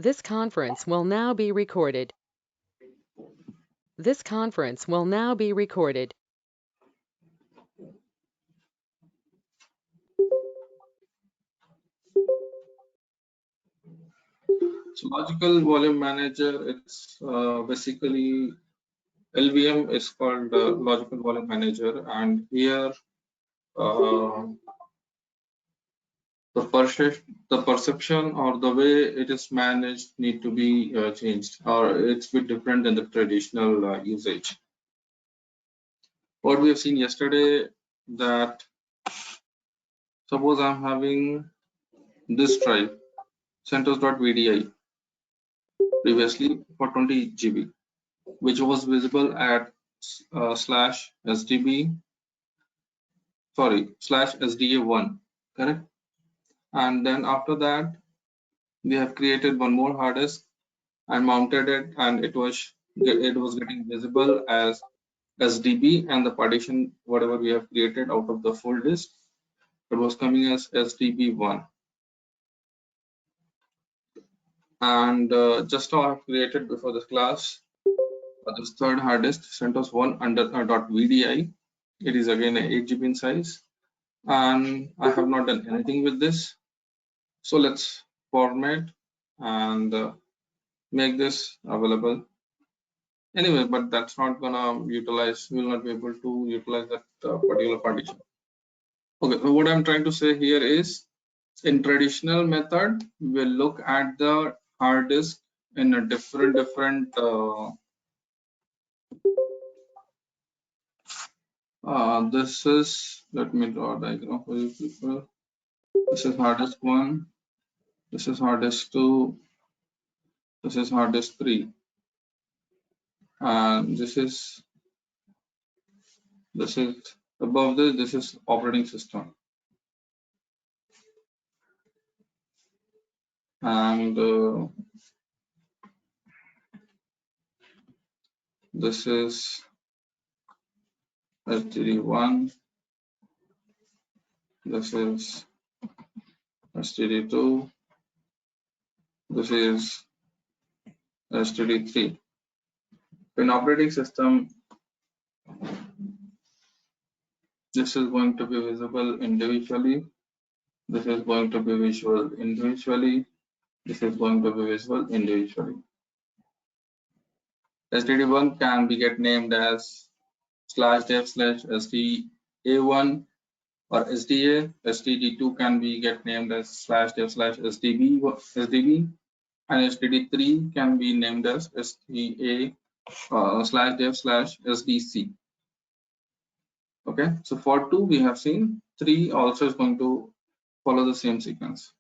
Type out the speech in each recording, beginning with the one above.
This conference will now be recorded. This conference will now be recorded. So logical volume manager, it's basically LVM is called logical volume manager, and here uh, the perception or the way it is managed need to be changed, or it's a bit different than the traditional usage. What we have seen yesterday, that suppose I'm having this drive CentOS.vdi previously for 20 GB, which was visible at /SDA1, correct? And then after that, we have created one more hard disk and mounted it, and it was getting visible as SDB, and the partition whatever we have created out of the full disk, it was coming as SDB1. And just now I have created before this class this third hard disk CentOS1 under .vdi. It is again a 8 GB in size, and I have not done anything with this. So let's format and make this available anyway, but that's not gonna utilize, we will not be able to utilize that particular partition. Okay, so what I'm trying to say here is, in traditional method, we'll look at the hard disk in a different this is, let me draw a diagram for you people. This is hard disk 1, this is hard disk 2, this is hard disk 3, and this is above this is operating system, and this is STD1, this is STD2, this is STD3. In operating system, this is going to be visible individually, this is going to be visual individually, this is going to be visible individually. STD1 can be get named as /dev/SDA1 or SDA. STD2 can be get named as /dev/SDB, and STD3 can be named as SDA /dev/SDC. Okay, so for 2 we have seen, 3 also is going to follow the same sequence.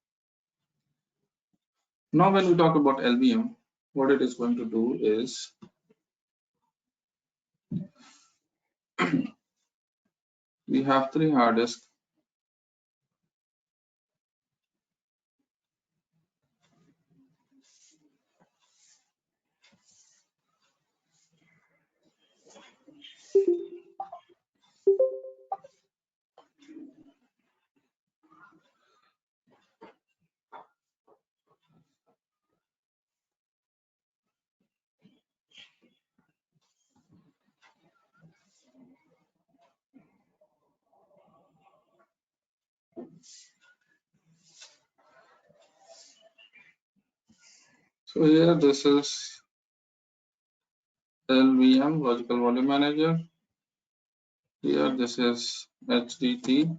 Now when we talk about LVM, what it is going to do is we have 3 hard disks. So here this is LVM, logical volume manager. Here this is HDT1,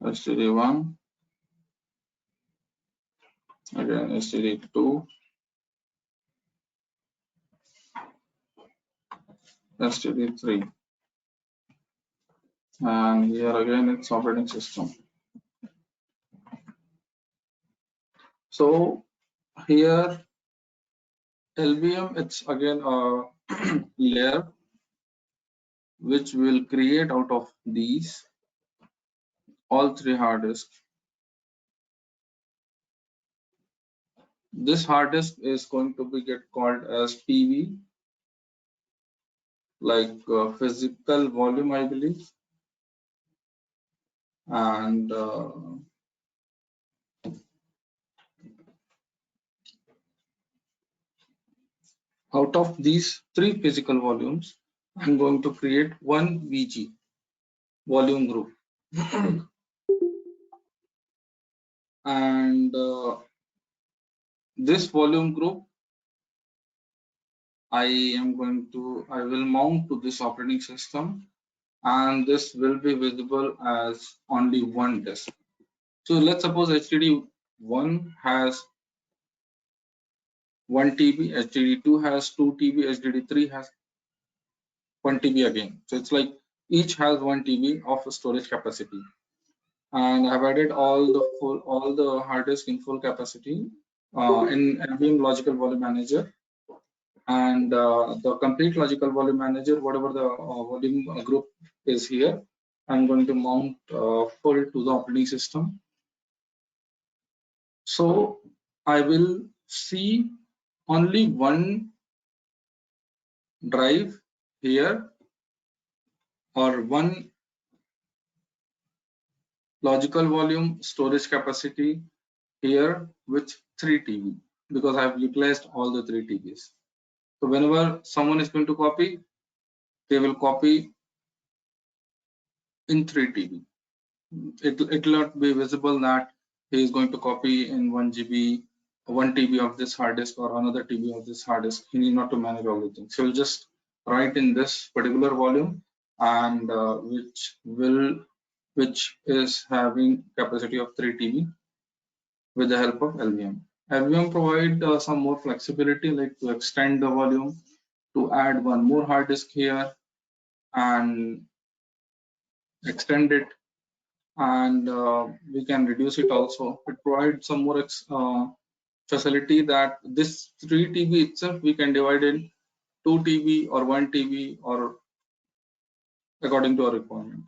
STD1, again STD2, STD3, and here again it's operating system. So here LVM, it's again a layer which will create out of these all 3 hard disks. This hard disk is going to be get called as PV, like physical volume, I believe. And out of these three physical volumes, I'm going to create one VG, volume group. And this volume group, I will mount to this operating system, and this will be visible as only one disk. So let's suppose HDD1 has 1 TB, HDD2 has 2 TB, HDD3 has 1 TB again. So it's like each has 1 TB of storage capacity. And I've added all the hard disk in full capacity in NVMe Logical Volume Manager. And the complete logical volume manager, whatever the volume group is here, I'm going to mount full to the operating system. So I will see only one drive here, or one logical volume storage capacity here with 3 TB, because I've utilized all the 3 TBs. So whenever someone is going to copy, they will copy in 3 TB. It will not be visible that he is going to copy in 1 GB, 1 TB of this hard disk or another TB of this hard disk. He need not to manage all the things. So he'll just write in this particular volume, and which is having capacity of 3 TB with the help of LVM. LVM provide some more flexibility, like to extend the volume, to add one more hard disk here and extend it, and we can reduce it also. It provides some more facility that this 3 TB itself we can divide in 2 TB or 1 TB, or according to our requirement.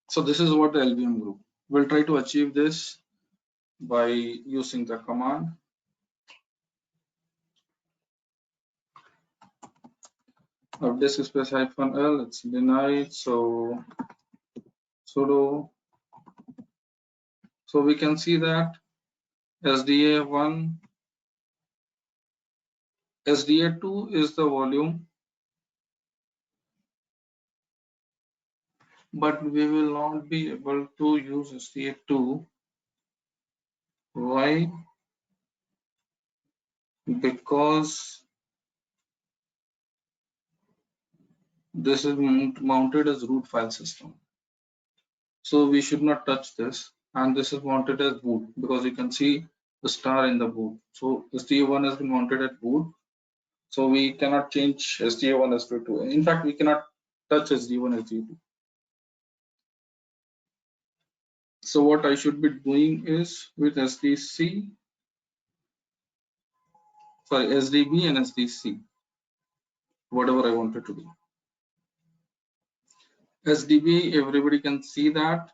So this is what the LVM group. We'll try to achieve this by using the command of disk space -l. It's denied, so sudo. So we can see that SDA1, SDA2 is the volume, but we will not be able to use SDA2. Why? Because this is mounted as root file system. So we should not touch this, and this is mounted as boot, because you can see the star in the boot. So SDA1 has been mounted at boot. So we cannot change SDA1 SDA2. In fact, we cannot touch SDA1 SDA2. So what I should be doing is with SDB and SDC, whatever I wanted to do. SDB, everybody can see that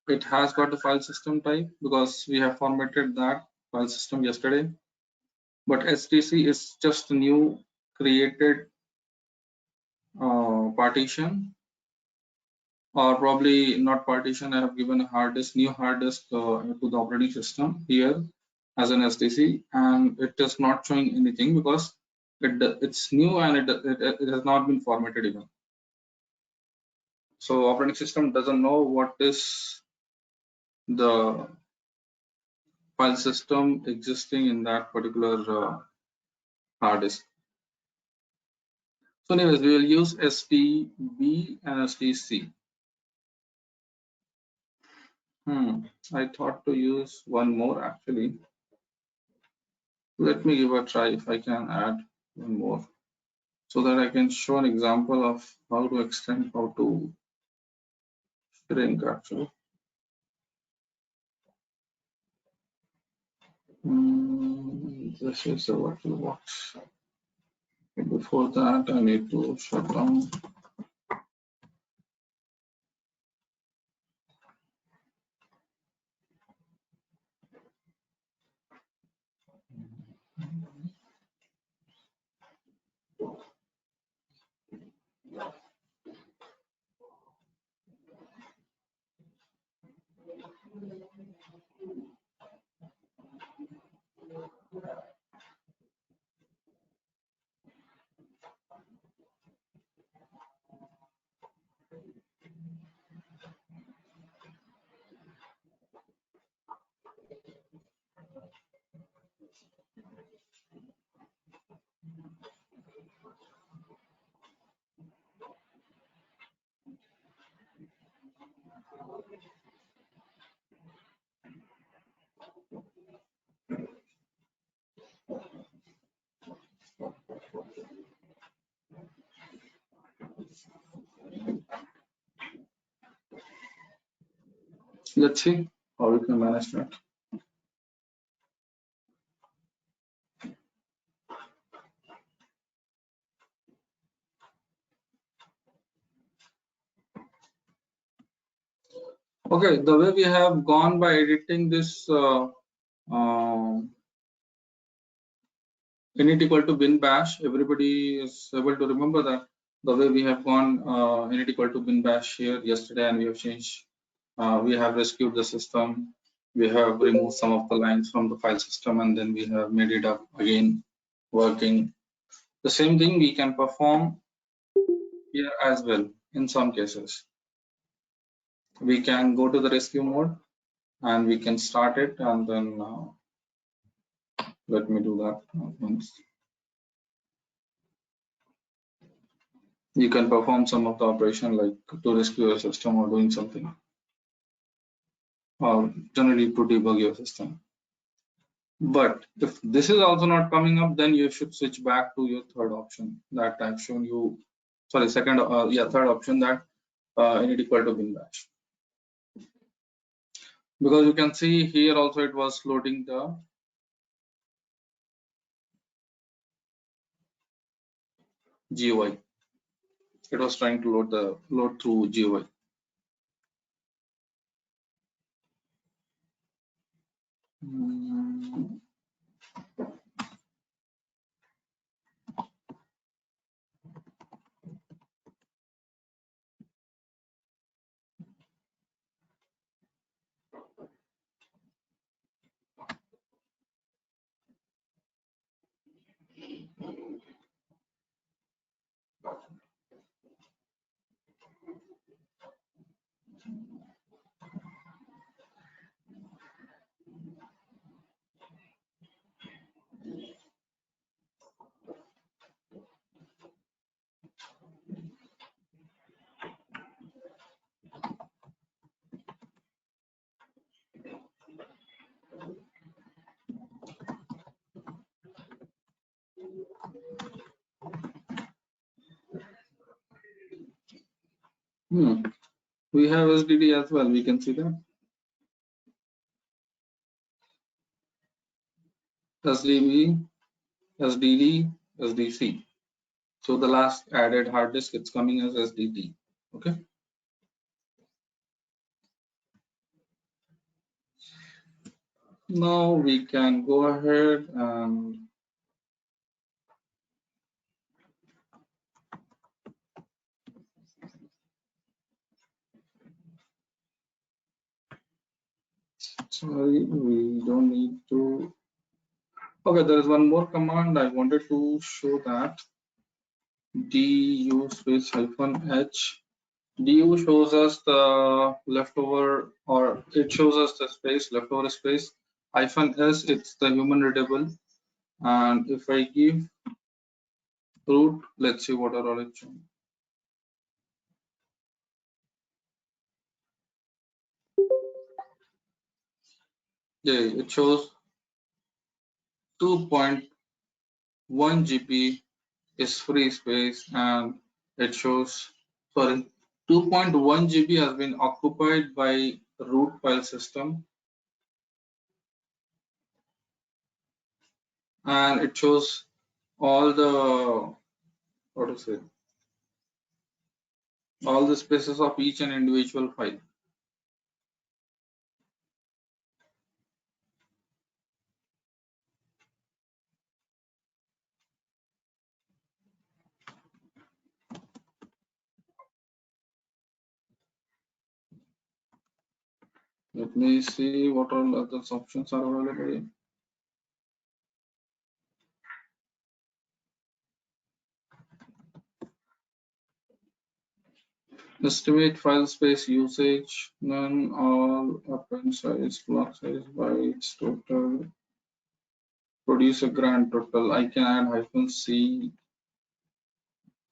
it has got the file system type, because we have formatted that file system yesterday. But SDC is just a new created partition, or probably not partition. I have given a hard disk, new hard disk to the operating system here as an SDC, and it is not showing anything because it's new and it has not been formatted even. So operating system doesn't know what is the file system existing in that particular hard disk. So anyways, we will use SDB and SDC. I thought to use one more actually. Let me give a try if I can add one more, so that I can show an example of how to extend, how to shrink actually. This is the virtual box. Before that, I need to shut down. Let's see how we can manage that. Okay, the way we have gone by editing this um, init equal to bin bash, everybody is able to remember that the way we have gone init equal to bin bash here yesterday, and we have changed, we have rescued the system, we have removed some of the lines from the file system, and then we have made it up again working. The same thing we can perform here as well in some cases. We can go to the rescue mode and we can start it, and then let me do that once. You can perform some of the operation like to rescue your system or doing something, or generally to debug your system. But if this is also not coming up, then you should switch back to your third option that I've shown you. Sorry, third option, that init equal to bin bash. Because you can see here also it was loading the GUI. It was trying to load through GUI. We have SDD as well. We can see that SDB, SDD, SDC. So the last added hard disk, it's coming as SDD. Okay. Now we can go ahead and sorry, we don't need to. Okay, there is one more command I wanted to show, that du space -h. Du shows us the leftover, or it shows us the space, leftover space. -s, it's the human readable. And if I give root, let's see what are all it showing. Yeah, it shows 2.1 GB is free space, and it shows, sorry, 2.1 GB has been occupied by root file system, and it shows all the, what to say, all the spaces of each and individual file. Let me see what all other options are available. Estimate file space usage, none, all, append size, block size, bytes, total, produce a grand total. I can add -c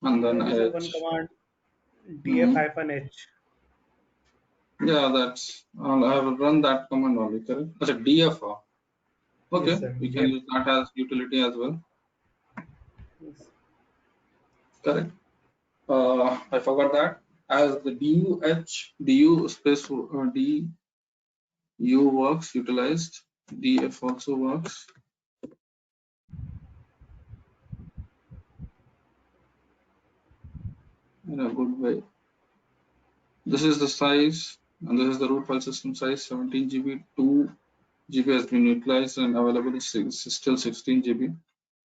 and then There is a one h. command Mhm. df-h. Yeah, that's, I will run that command only, correct? That's a df. Yes, Okay, sir. we can Df. use that as utility as well, Yes. correct? I forgot that. As the du space du works utilized, df also works in a good way. This is the size, and this is the root file system size 17 GB. 2 GB has been utilized and available is still 16 GB.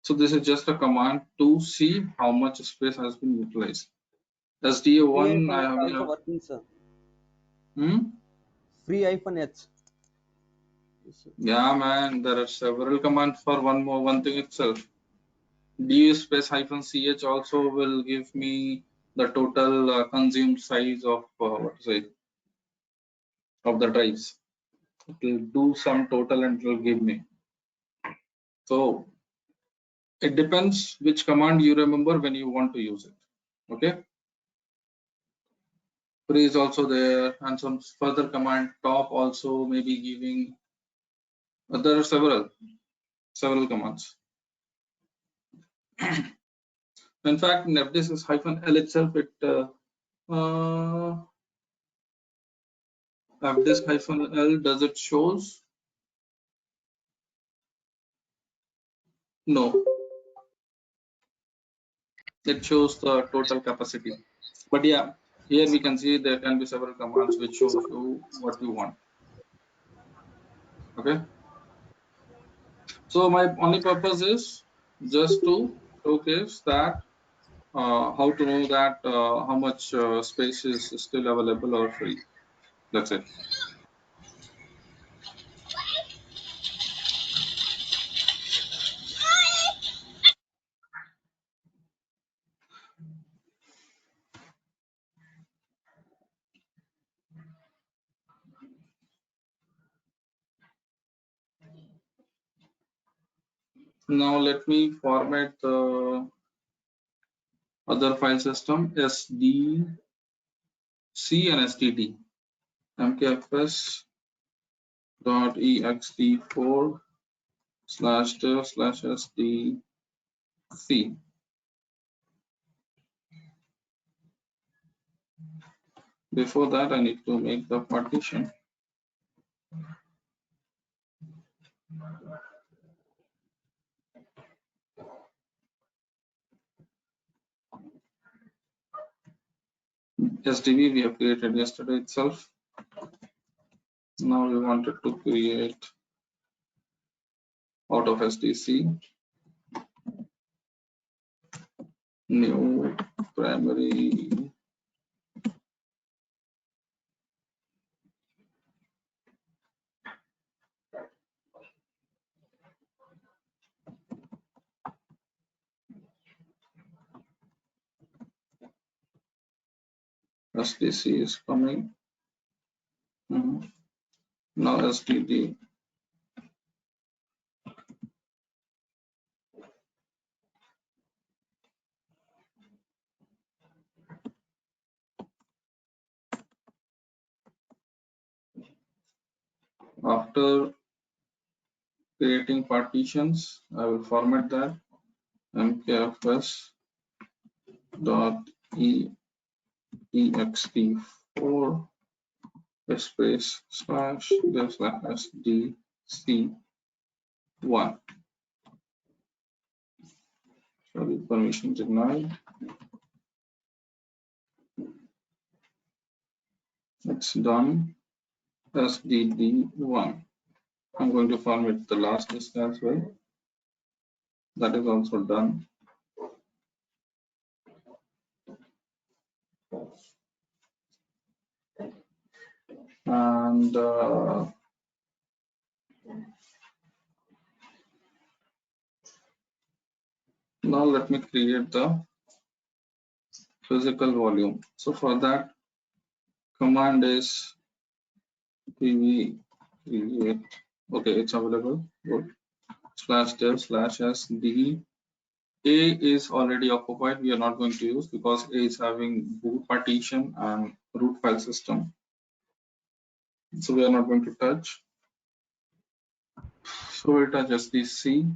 So this is just a command to see how much space has been utilized. Free SDA1 iPhone I H have also just. working, sir. Hmm? Free iPhone H. Yes, sir. Yeah, man, there are several commands for one thing itself. Du space -ch also will give me the total consumed size of what to say of the drives. It will do some total and it will give me. So it depends which command you remember when you want to use it. Okay. Free is also there, and some further command top also maybe giving. There are several commands. In fact, in fdisk is -l itself, it fdisk -l does it shows? No, it shows the total capacity. But yeah, here we can see there can be several commands which shows you what you want. Okay. So my only purpose is just to showcase that how to know that how much space is still available or free. That's it. Now let me format the other file system SDC and STD. mkfs dot ext4 slash dev slash SDC. Before that, I need to make the partition. SDB we have created yesterday itself. Now we wanted to create out of SDC new primary SDC is coming. Now STD. After creating partitions, I will format that mkfs dot ext4 space slash dev slash sdc1. Sorry, permission denied. It's done. SDD1. I'm going to format the last disk as well. That is also done. And now let me create the physical volume. So for that, command is pv create. Okay, it's available. Good. /dev/s d. A is already occupied. We are not going to use because A is having boot partition and root file system. So we are not going to touch. So we'll touch SDC.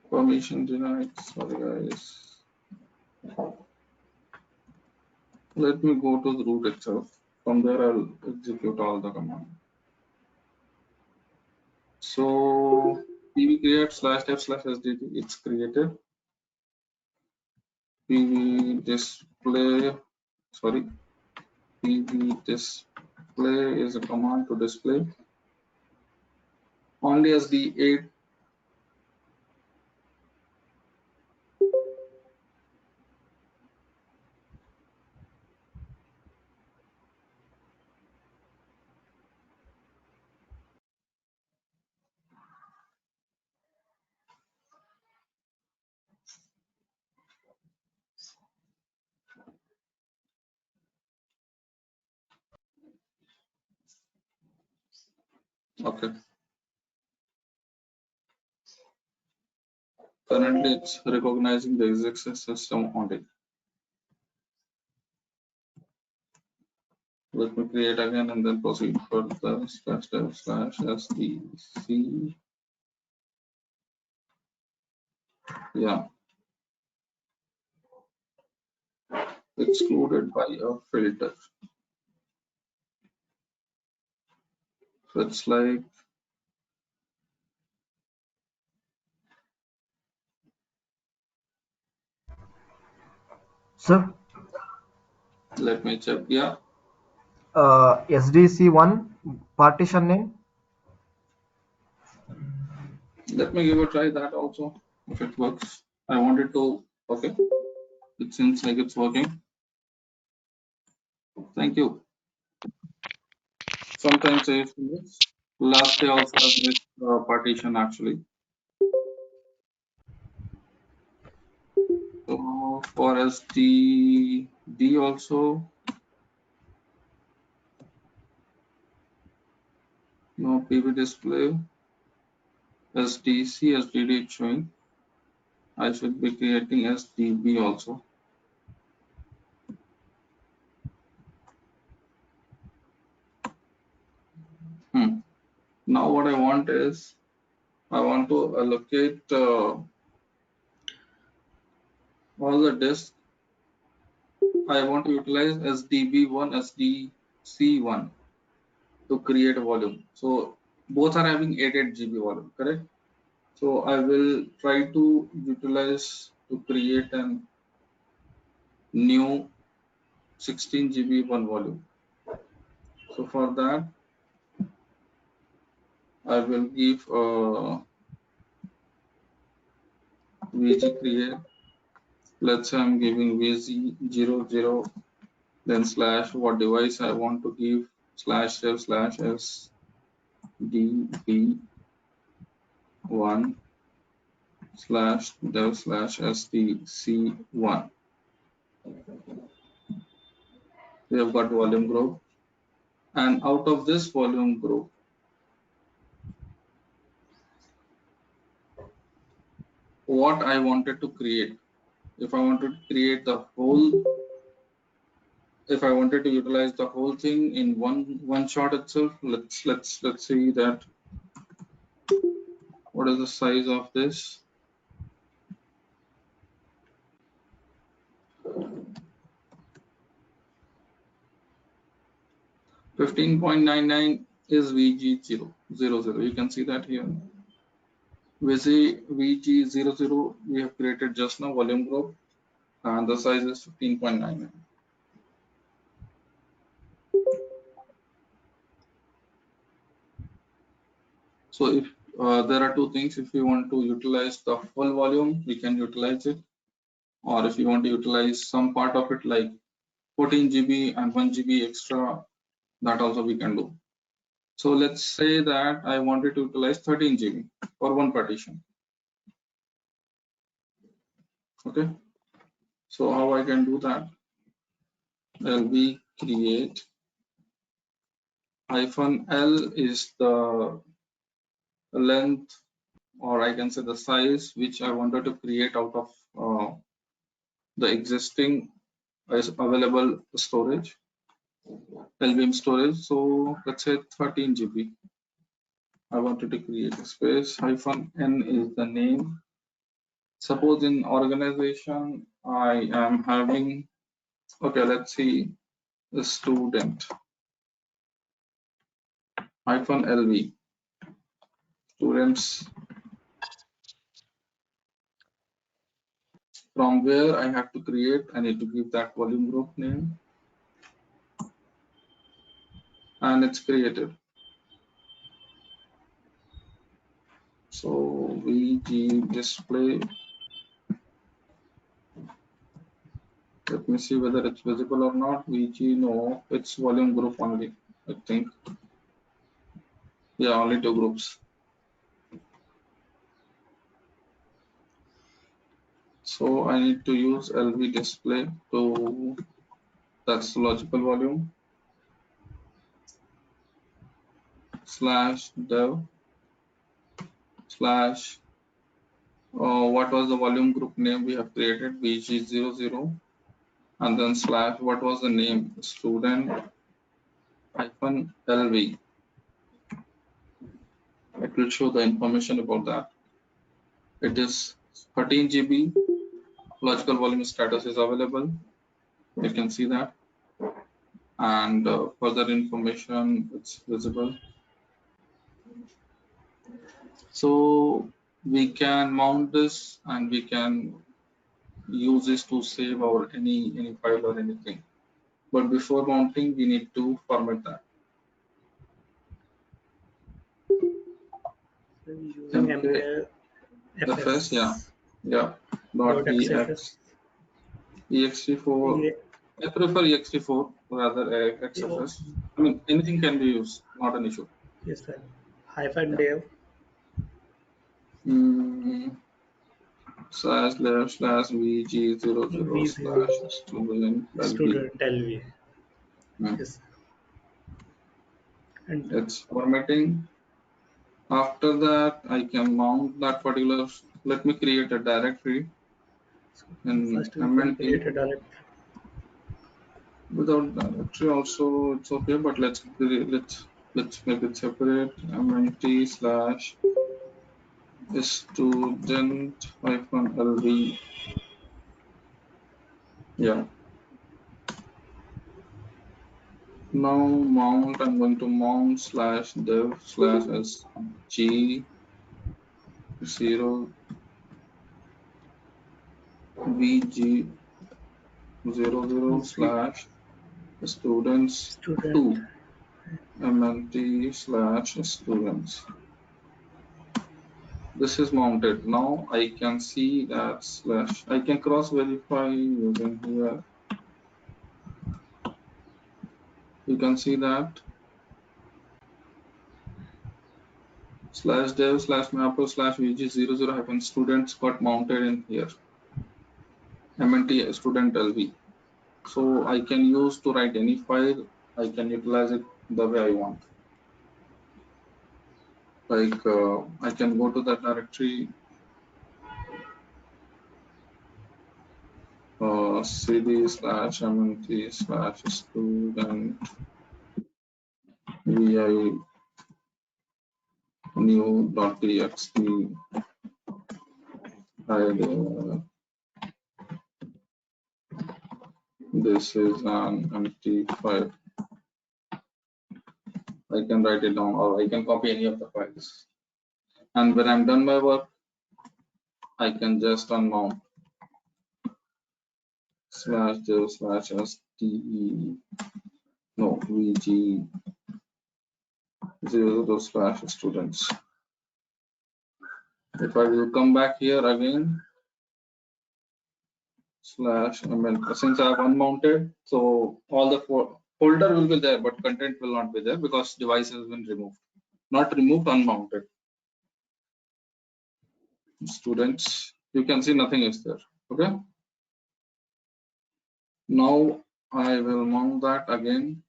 Permission denied. Sorry guys. Let me go to the root itself. From there I'll execute all the command. So pv create /dev/sdd. It's created. pv display. Sorry. pv display is a command to display only SD8. Okay. Currently, it's recognizing the existing system only. Let me create again and then proceed further. /dev/sdc. Yeah. Excluded by a filter. So it's like, Sir, let me check. Yeah. SDC1 partition name. Let me give a try that also. If it works. I wanted to. Okay. It seems like it's working. Thank you. Sometimes I used to miss. Last day also I missed partition actually. So for SDD also, no PV display, SDC, SDD is showing. I should be creating SDB also. Now what I want is, I want to allocate all the disks. I want to utilize SDB1, SDC1 to create a volume. So both are having 8 GB volume, correct? So I will try to utilize to create a new 16 GB one volume. So for that, I will give VG create. Let's say I'm giving VG00, then slash what device I want to give /dev/sdb1 /dev/sdc1. We have got volume group, and out of this volume group, what I wanted to create. If I wanted to create the whole, if I wanted to utilize the whole thing in one shot itself, let's see that. What is the size of this? $15.99 is VG000. You can see that here. VG00 we have created just now, volume group, and the size is 15.99. So if there are two things, if you want to utilize the full volume, we can utilize it, or if you want to utilize some part of it like 14 GB and 1 GB extra, that also we can do. So let's say that I wanted to utilize 13 GB for one partition. Okay. So how I can do that? LV create -L is the length, or I can say the size which I wanted to create out of the existing available storage, LVM storage. So let's say 13 GB. I wanted to create a space. -N is the name. Suppose in organization I am having, okay, let's see, the student -LV, students, from where I have to create, I need to give that volume group name, and it's created. So VG display, let me see whether it's visible or not. VG, no, it's volume group only, I think. Yeah, only 2 groups. So I need to use LV display to, that's logical volume, /dev slash, what was the volume group name we have created, VG00, and then slash, what was the name, student -LV. It will show the information about that. It is 13 GB. Logical volume status is available. You can see that. And further information, it's visible. So we can mount this and we can use this to save our any file or anything. But before mounting, we need to format that. Using FS, yeah. Dot .ex, ext4. I prefer ext4 rather XFS. I mean, anything can be used, not an issue. Yes, sir. -dev /VG00/student LV. Yes. And it's formatting. After that, I can mount that particular. Let me create a directory in first we can MNT. create a directory. Without directory also it's okay, but let's make it separate. MNT / student -LV. Yeah. Now mount, I'm going to mount /dev/sg0 VG00/students2 MNT/students. This is mounted. Now I can see that / I can cross verify using here. You can see that /dev/mapper/vg00-students got mounted in here. MNT student LV. So I can use to write any file. I can utilize it the way I want. Like I can go to that directory, cd/mnt/student vi new.txt. This is an empty file. I can write it down, or I can copy any of the files. And when I'm done my work, I can just unmount /dev/ste no VG00/students. If I will come back here again, /ml, since I have unmounted, so all the folder will be there, but content will not be there because device has been removed. Not removed, unmounted. Students, you can see nothing is there. Okay. Now I will mount that again.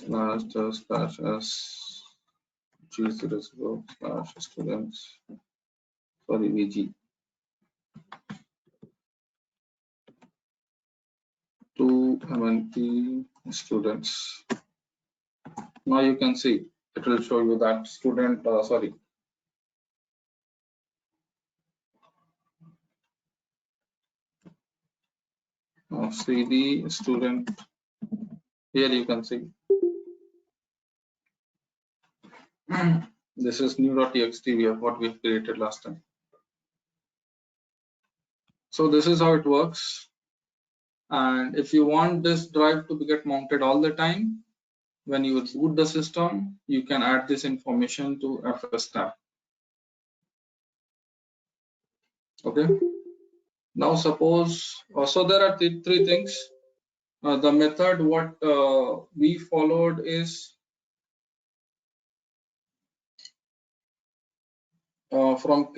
//s g0/students, sorry, vg to MNT students. Now you can see it will show you that student, CD student. Here you can see this is new.txt. We have what we created last time. So this is how it works. And if you want this drive to get mounted all the time, when you boot the system, you can add this information to FS tab. Okay. Now suppose, so there are three things. The method what we followed is from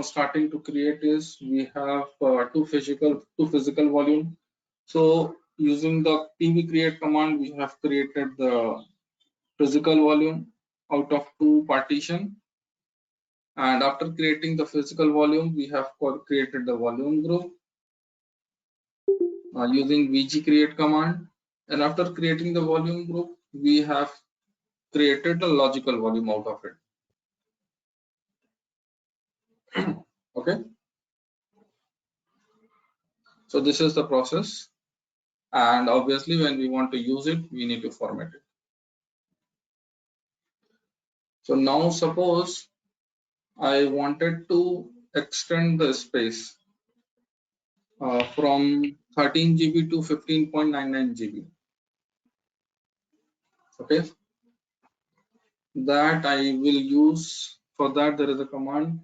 starting to create is we have two physical volume. So using the pv create command, we have created the physical volume out of two partition. And after creating the physical volume, we have created the volume group using vg create command. And after creating the volume group, we have created the logical volume out of it. Okay. So this is the process. And obviously, when we want to use it, we need to format it. So now suppose I wanted to extend the space from 13 GB to 15.99 GB. Okay. That I will use, for that there is a command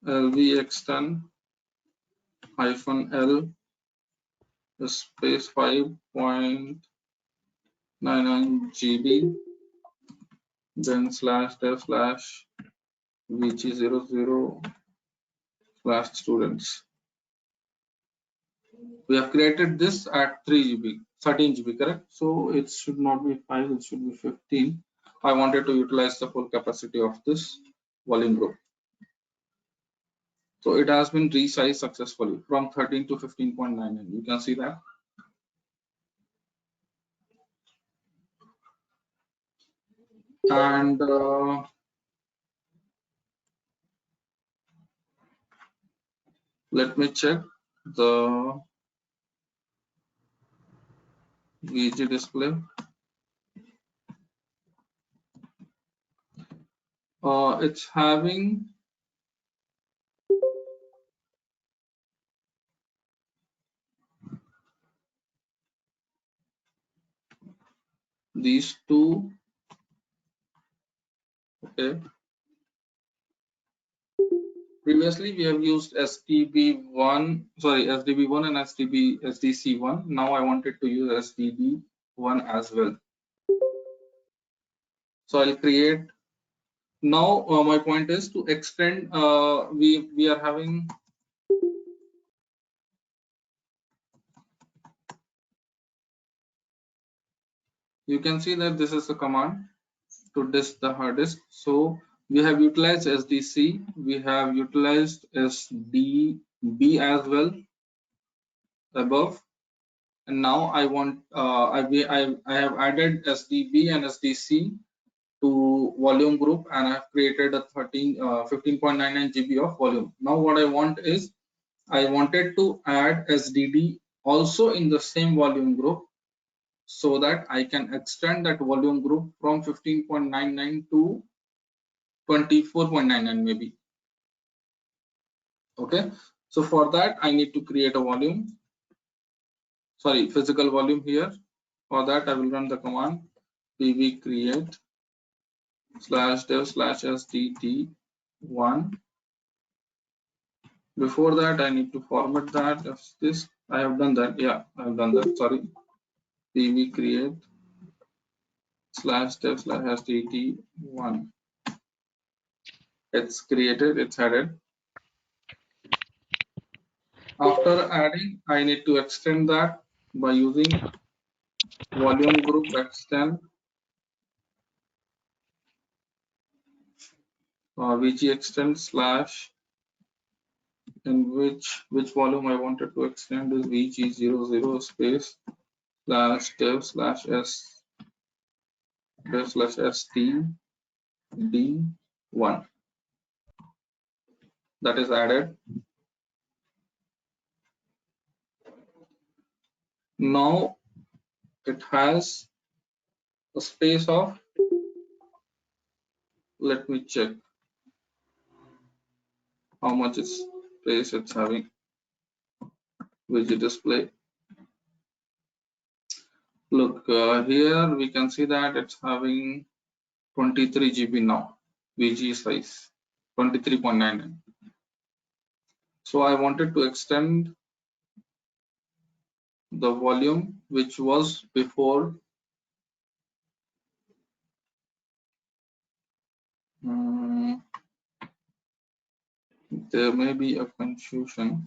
lv extend -l space 5.99 GB, then /dev/vg00/students. We have created this at 13 GB, correct? So it should not be 5, it should be 15. I wanted to utilize the full capacity of this volume group. So it has been resized successfully from 13 to 15.99. You can see that. And let me check the VG display. It's having these two. Okay. Previously, we have used SDB1 and SDC1. Now I wanted to use SDB1 as well. So I'll create. Now my point is to extend. We are having. You can see that this is the command to disk the hard disk. So we have utilized SDC. We have utilized SDB as well above. And now I want I have added SDB and SDC to volume group, and I have created a 15.99 GB of volume. Now what I want is I wanted to add SDD also in the same volume group so that I can extend that volume group from 15.99 to 24.99 maybe. Okay, so for that I need to create a physical volume here. For that I will run the command pv create /dev/sdd1. Before that I need to format that as this. I have done that. Yeah, I have done that. Sorry. pv create /dev/stt1. It's created, it's added. After adding, I need to extend that by using volume group extend vg extend slash, in which volume I wanted to extend is vg00 space slash dev slash s dev slash std1. That is added. Now it has a space of, let me check how much space it's having. Widget display. Look, here we can see that it's having 23 GB now, VG size 23.99. So I wanted to extend the volume which was before. There may be a confusion.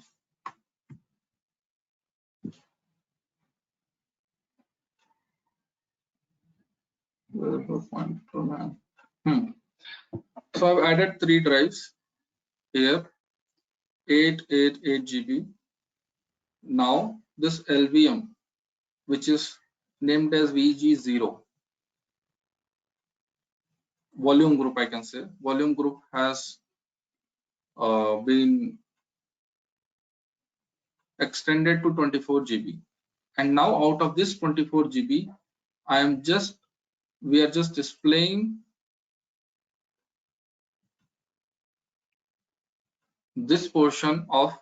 Where is the pointer man? So I've added 3 drives here, 888 GB. Now this LVM, which is named as VG0, volume group, I can say, volume group has been extended to 24 GB. And now out of this 24 GB, we are just displaying this portion of,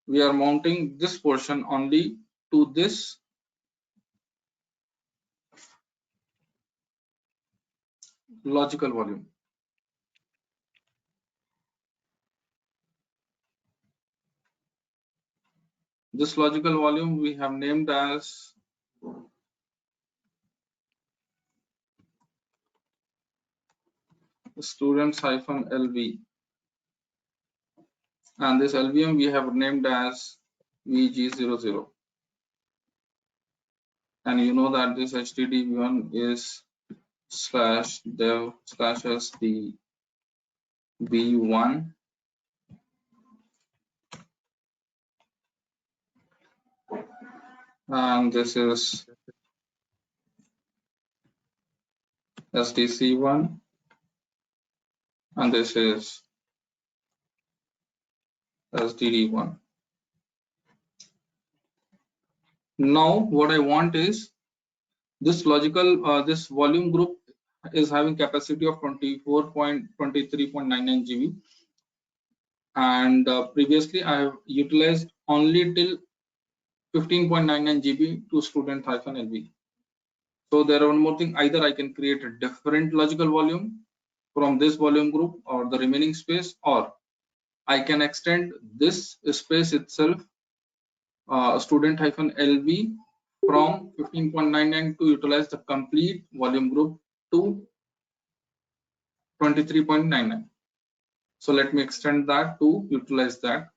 we are mounting this portion only to this logical volume. This logical volume we have named as students-lv, and this LVM we have named as VG00. And you know that this HTTP1 is /dev /sdb1, and this is SDC1, and this is SDD1. Now what I want is this logical, this volume group is having capacity of 23.99 GB, and previously I have utilized only till 15.99 GB to student-lv. So there are one more thing, either I can create a different logical volume from this volume group or the remaining space, or I can extend this space itself, student-lv, from 15.99 to utilize the complete volume group to 23.99. So let me extend that to utilize that.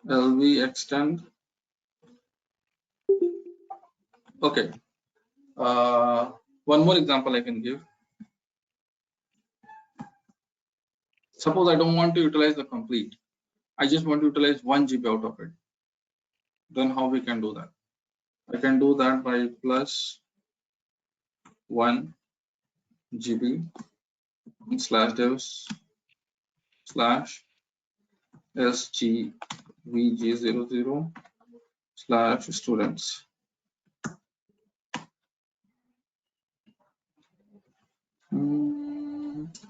LV extend. Okay. One more example I can give. Suppose I don't want to utilize the complete. I just want to utilize 1 GB out of it. Then how we can do that? I can do that by plus 1 GB /devs /sgvg00 /students.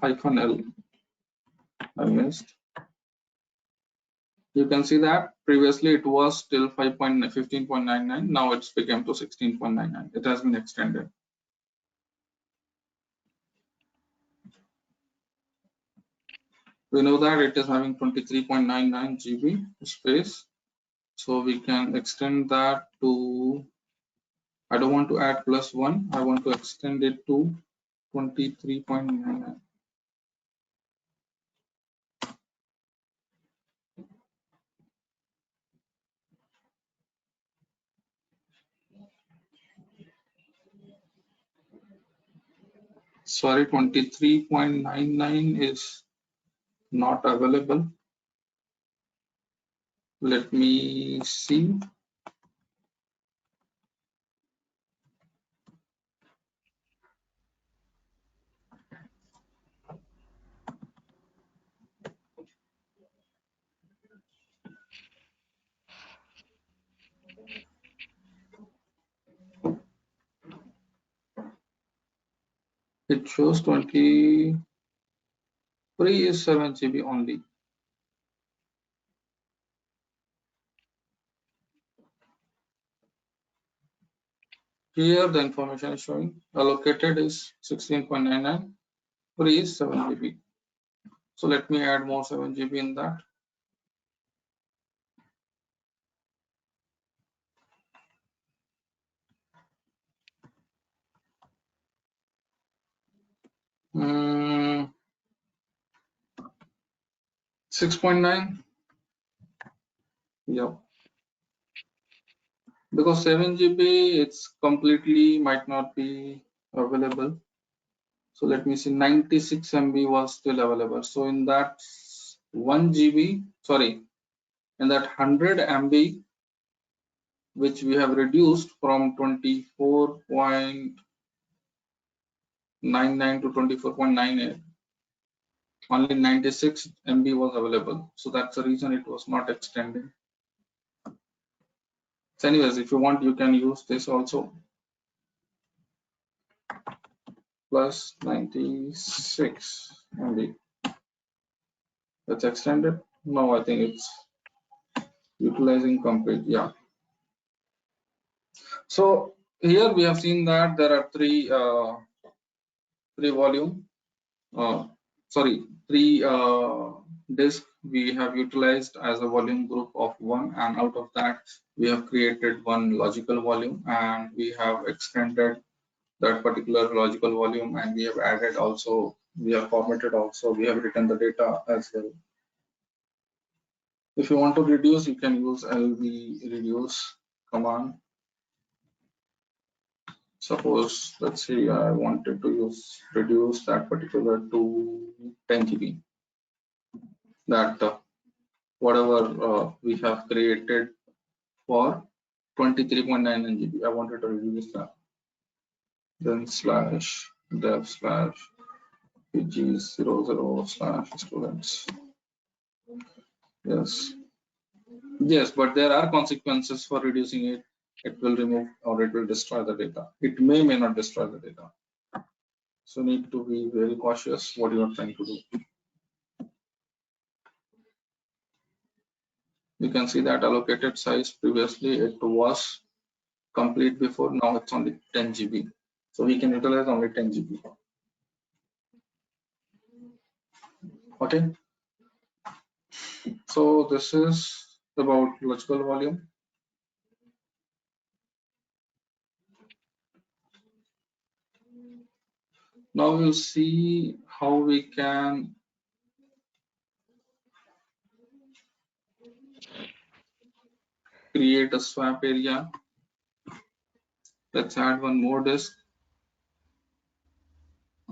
-L. I missed. You can see that previously it was still 15.99. Now it's become to 16.99. It has been extended. We know that it is having 23.99 GB space. So we can extend that to, I don't want to add +1, I want to extend it to 23.99. Sorry, 23.99 is not available. Let me see. It shows 23 is 7 GB only. Here the information is showing allocated is 16.99, free is 7 GB. So let me add more 7 GB in that. Mm, 6.9. Yep. Because 7 GB it's completely might not be available. So let me see, 96 MB was still available. So in that 1 GB, sorry, in that 100 MB, which we have reduced from 24.99 to 24.98, only 96 MB was available. So that's the reason it was not extended. So anyways, if you want, you can use this also. Plus 96 MB. That's extended. No, I think it's utilizing complete. Yeah. So here we have seen that there are three disk we have utilized as a volume group of 1, and out of that we have created one logical volume, and we have extended that particular logical volume, and we have added also, we have formatted also, we have written the data as well. If you want to reduce, you can use lv reduce command. Suppose, let's say I wanted to reduce that particular to 10 GB. That whatever we have created for 23.99 GB, I wanted to reduce that. Then slash dev slash pg00 slash students. Yes, but there are consequences for reducing it. It will remove or it will destroy the data. It may not destroy the data. So need to be very cautious what you are trying to do. You can see that allocated size previously it was complete before, now it's only 10 GB. So we can utilize only 10 GB. Okay. So this is about logical volume. Now we'll see how we can create a swap area. Let's add one more disk.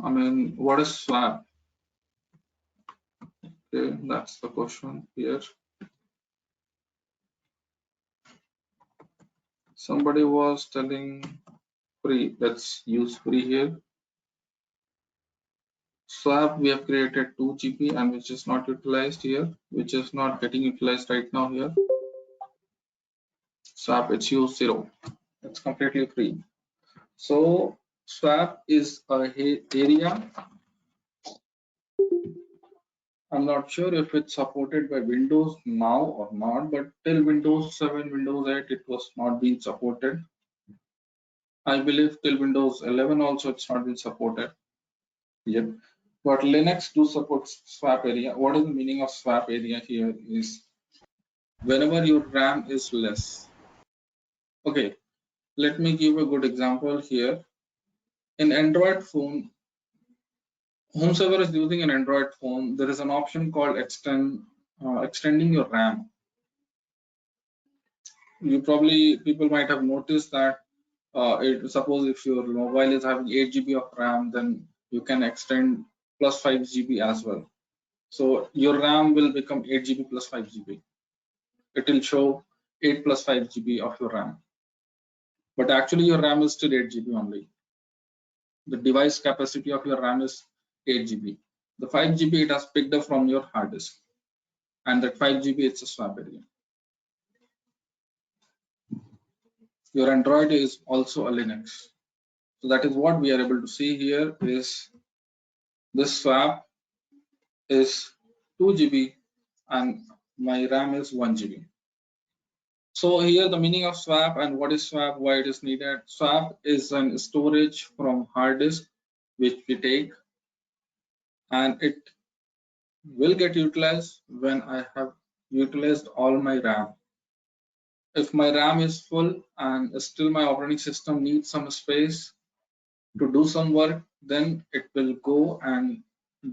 I mean, what is swap? Okay, that's the question here. Somebody was telling free. Let's use free here. Swap we have created 2 GB and which is not utilized here, which is not getting utilized right now here. Swap it's used 0. It's completely free. So swap is a area. I'm not sure if it's supported by Windows now or not, but till Windows 7, Windows 8, it was not being supported. I believe till Windows 11 also it's not been supported yet. But Linux do support swap area. What is the meaning of swap area here is whenever your RAM is less. Okay, let me give a good example here. In Android phone, whomsoever is using an Android phone, there is an option called extending your RAM. People might have noticed that suppose if your mobile is having 8 GB of RAM, then you can extend plus 5 GB as well. So your RAM will become 8 GB plus 5 GB. It will show 8 plus 5 GB of your RAM. But actually your RAM is still 8 GB only. The device capacity of your RAM is 8 GB. The 5 GB it has picked up from your hard disk. And that 5 GB it's a swap area. Your Android is also a Linux. So that is what we are able to see here is this swap is 2 GB and my RAM is 1 GB. So here the meaning of swap and what is swap, why it is needed. Swap is an storage from hard disk which we take, and it will get utilized when I have utilized all my RAM. If my RAM is full and still my operating system needs some space to do some work, then it will go and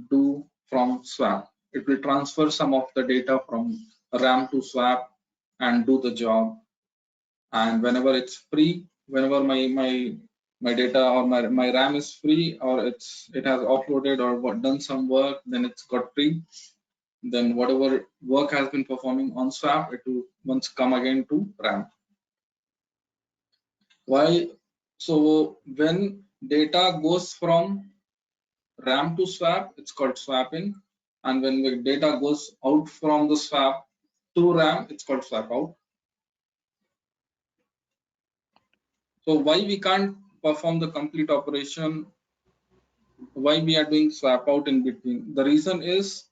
do from swap. It will transfer some of the data from RAM to swap and do the job. And whenever it's free, whenever my data or my RAM is free, or it has offloaded or done some work, then it's got free. Then whatever work has been performing on swap, it will once come again to RAM. Why? So when data goes from RAM to swap, it's called swapping, and when the data goes out from the swap to RAM, it's called swap out. So why we can't perform the complete operation? Why we are doing swap out in between? The reason is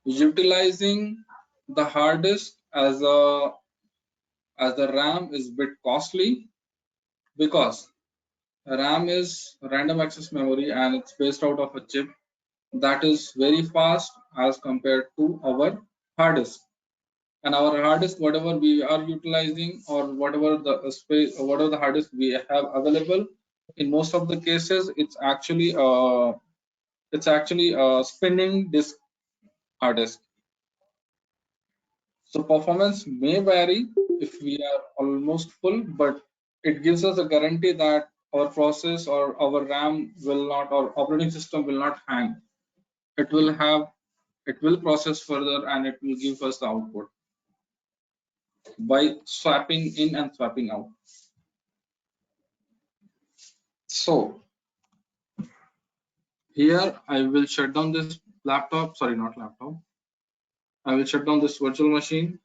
utilizing the hard disk as the RAM is bit costly, because RAM is random access memory and it's based out of a chip that is very fast as compared to our hard disk. And our hard disk, whatever we are utilizing or whatever the space or whatever the hard disk we have available, in most of the cases, it's actually a spinning disk hard disk. So performance may vary if we are almost full, but it gives us a guarantee that our process or our RAM will not, or operating system will not hang. It will process further and it will give us the output by swapping in and swapping out. So here I will shut down this laptop, sorry, not laptop. I will shut down this virtual machine,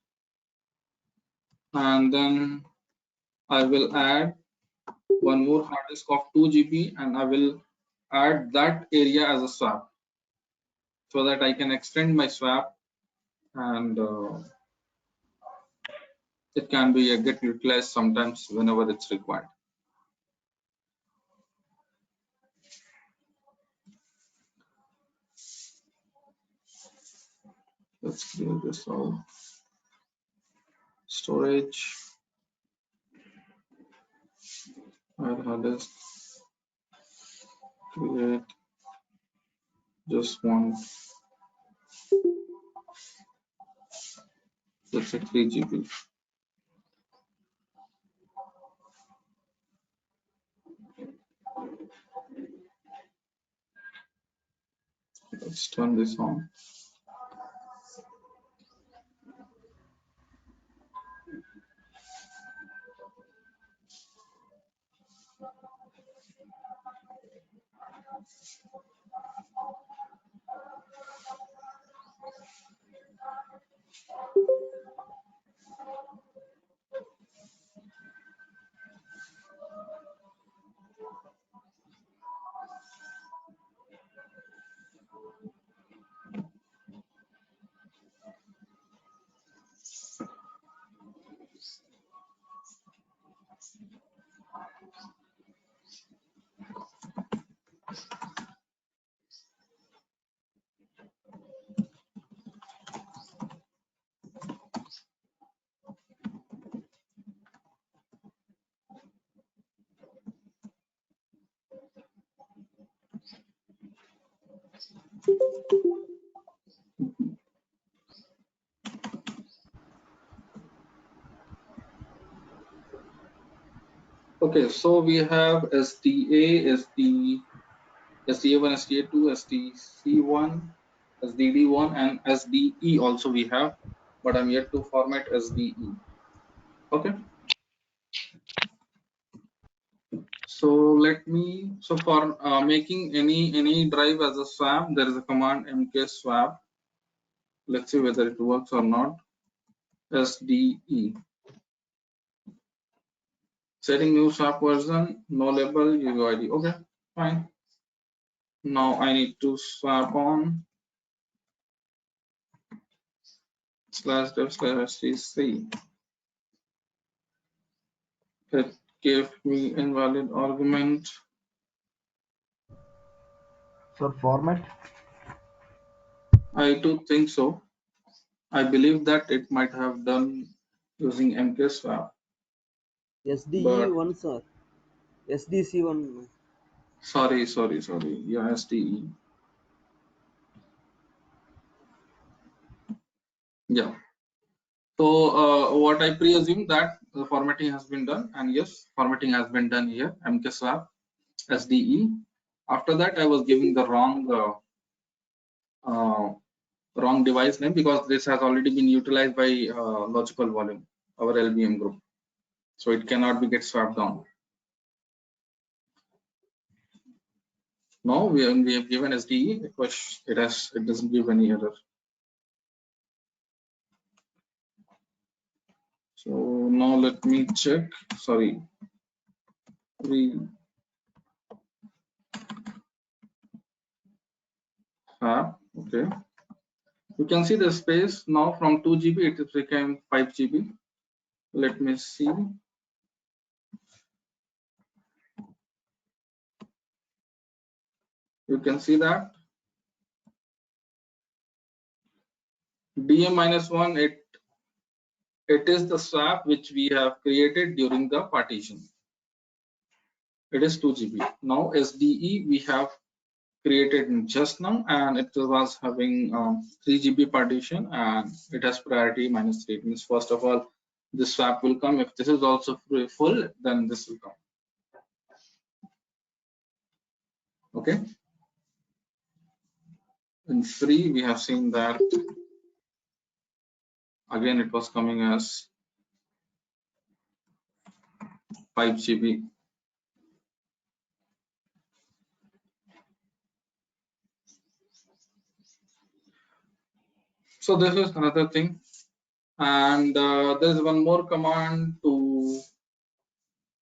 and then I will add one more hard disk of 2 GB, and I will add that area as a swap so that I can extend my swap, and it can be get utilized sometimes whenever it's required. Let's clear this out. Storage, add hard disk, create just one, let's say 3 GB. Let's turn this on. Okay, so we have SDA, SDA1, SDA2, SDC1, SDD1, and SDE also we have, but I'm yet to format SDE. Okay. So for making any drive as a swap, there is a command mkswap. Let's see whether it works or not. SDE. Setting new swap version, no label, UUID. Okay, fine. Now I need to swap on /dev/stc. It gave me invalid argument. Sir, format. I do think so. I believe that it might have done using mkswap. SDE1, sir. SDC1. Sorry. Yeah, SDE. Yeah. So what I pre-assume that the formatting has been done, and yes, formatting has been done here. mkswap SDE. After that, I was giving the wrong device name because this has already been utilized by logical volume, our LBM group. So it cannot be get swapped down. Now we have given SDE, it doesn't give any error. So now let me check. Sorry, we have okay. You can see the space now from 2 GB it became 5 GB. Let me see. You can see that DM-1 it is the swap which we have created during the partition. It is 2 GB. Now SDE we have created just now, and it was having 3 GB partition, and it has priority -3. It means first of all this swap will come. If this is also full, then this will come. Okay. In free we have seen that again it was coming as 5 GB. So this is another thing, and there is one more command to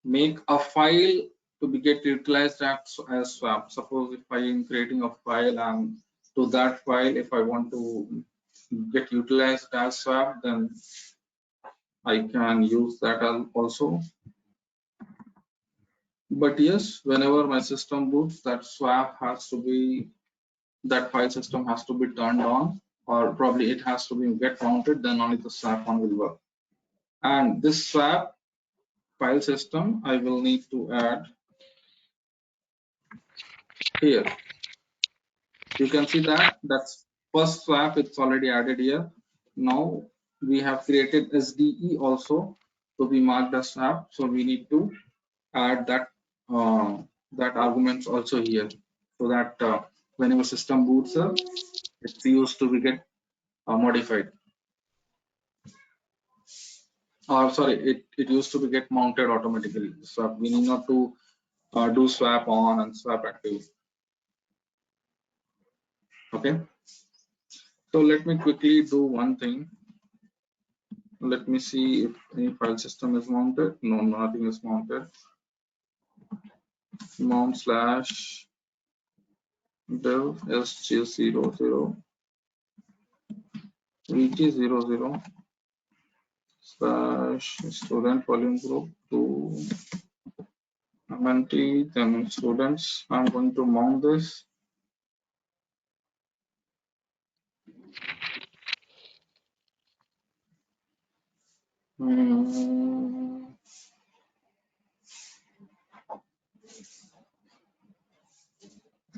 make a file to be get utilized as swap. Suppose if I am creating a file, and to that file if I want to get utilized as swap, then I can use that also. But yes, whenever my system boots, that swap has to be, that file system has to be turned on, or probably it has to be get mounted, then only the swap one will work. And this swap file system I will need to add here. You can see that that's first swap, it's already added here. Now we have created SDE also to be marked as swap, so we need to add that that arguments also here, so that whenever system boots up, it's used to be get modified, or sorry, it used to be get mounted automatically. So we need not to do swap on and swap active. Okay, so let me quickly do one thing. Let me see if any file system is mounted. No, nothing is mounted. Mount slash dev sg00 vg00 slash student volume group to MNT, then students. I'm going to mount this.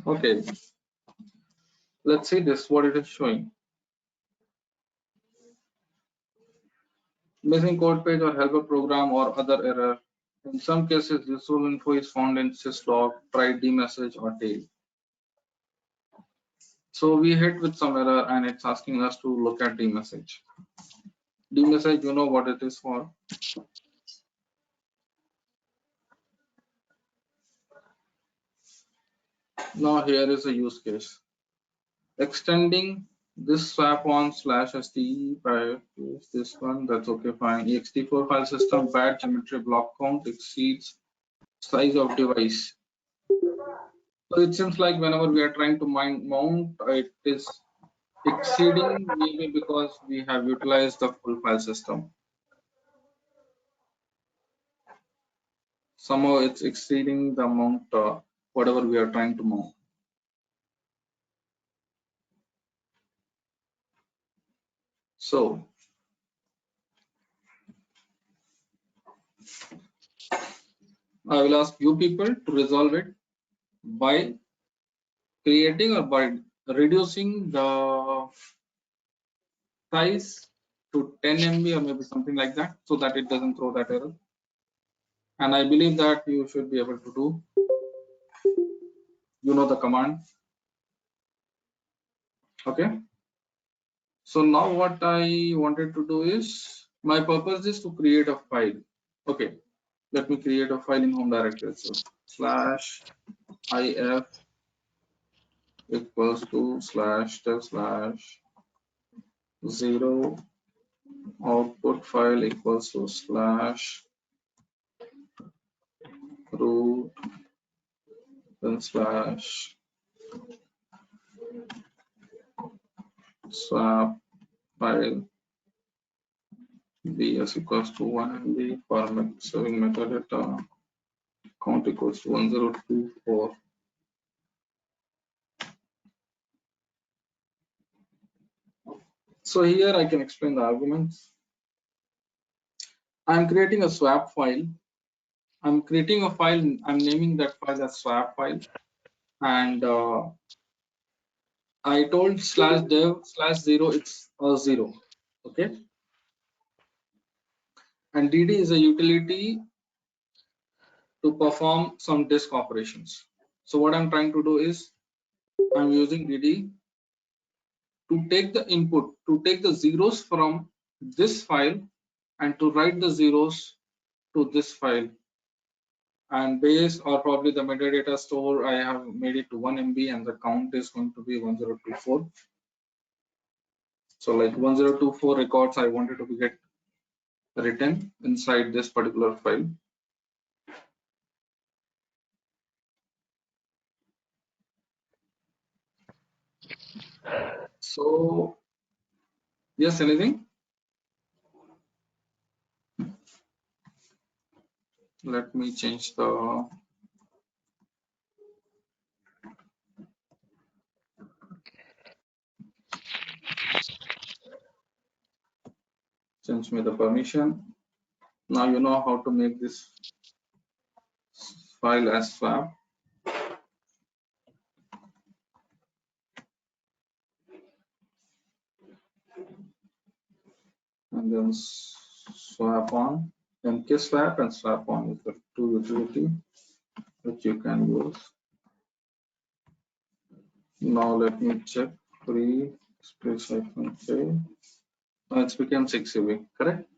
Okay. Let's see this, what it is showing. Missing code page or helper program or other error. In some cases, useful info is found in syslog, try dmessage or tail. So we hit with some error and it's asking us to look at dmessage. Dmessage, you know what it is for. Now here is a use case. Extending this swap on /ste by this one, that's okay, fine. ext4 file system bad geometry block count exceeds size of device. So it seems like whenever we are trying to mount, it is exceeding, maybe because we have utilized the full file system. Somehow it's exceeding the amount, whatever we are trying to mount. So I will ask you people to resolve it by creating or by reducing the size to 10 MB or maybe something like that, so that it doesn't throw that error. And I believe that you should be able to do. You know the command. Okay. So now what I wanted to do is, my purpose is to create a file. Okay. Let me create a file in home directory. So /if equals to /dev/0 output file equals to /root then /swap file bs equals to 1 MB format saving metadata count equals to 1024. So here I can explain the arguments. I'm creating a swap file. I'm creating a file. I'm naming that file as swap file, and I told /dev/0 it's a 0. Okay, and dd is a utility to perform some disk operations. So what I'm trying to do is, I'm using dd to take the input, to take the zeros from this file and to write the zeros to this file. And base or probably the metadata store, I have made it to 1 MB and the count is going to be 1024. So like 1024 records I wanted to get written inside this particular file. So yes, anything? Let me change the permission. Now you know how to make this file as swap. And then swap on, mk swap and swap on is the two utility which you can use. Now let me check free space -k. It's become 6 MB, correct?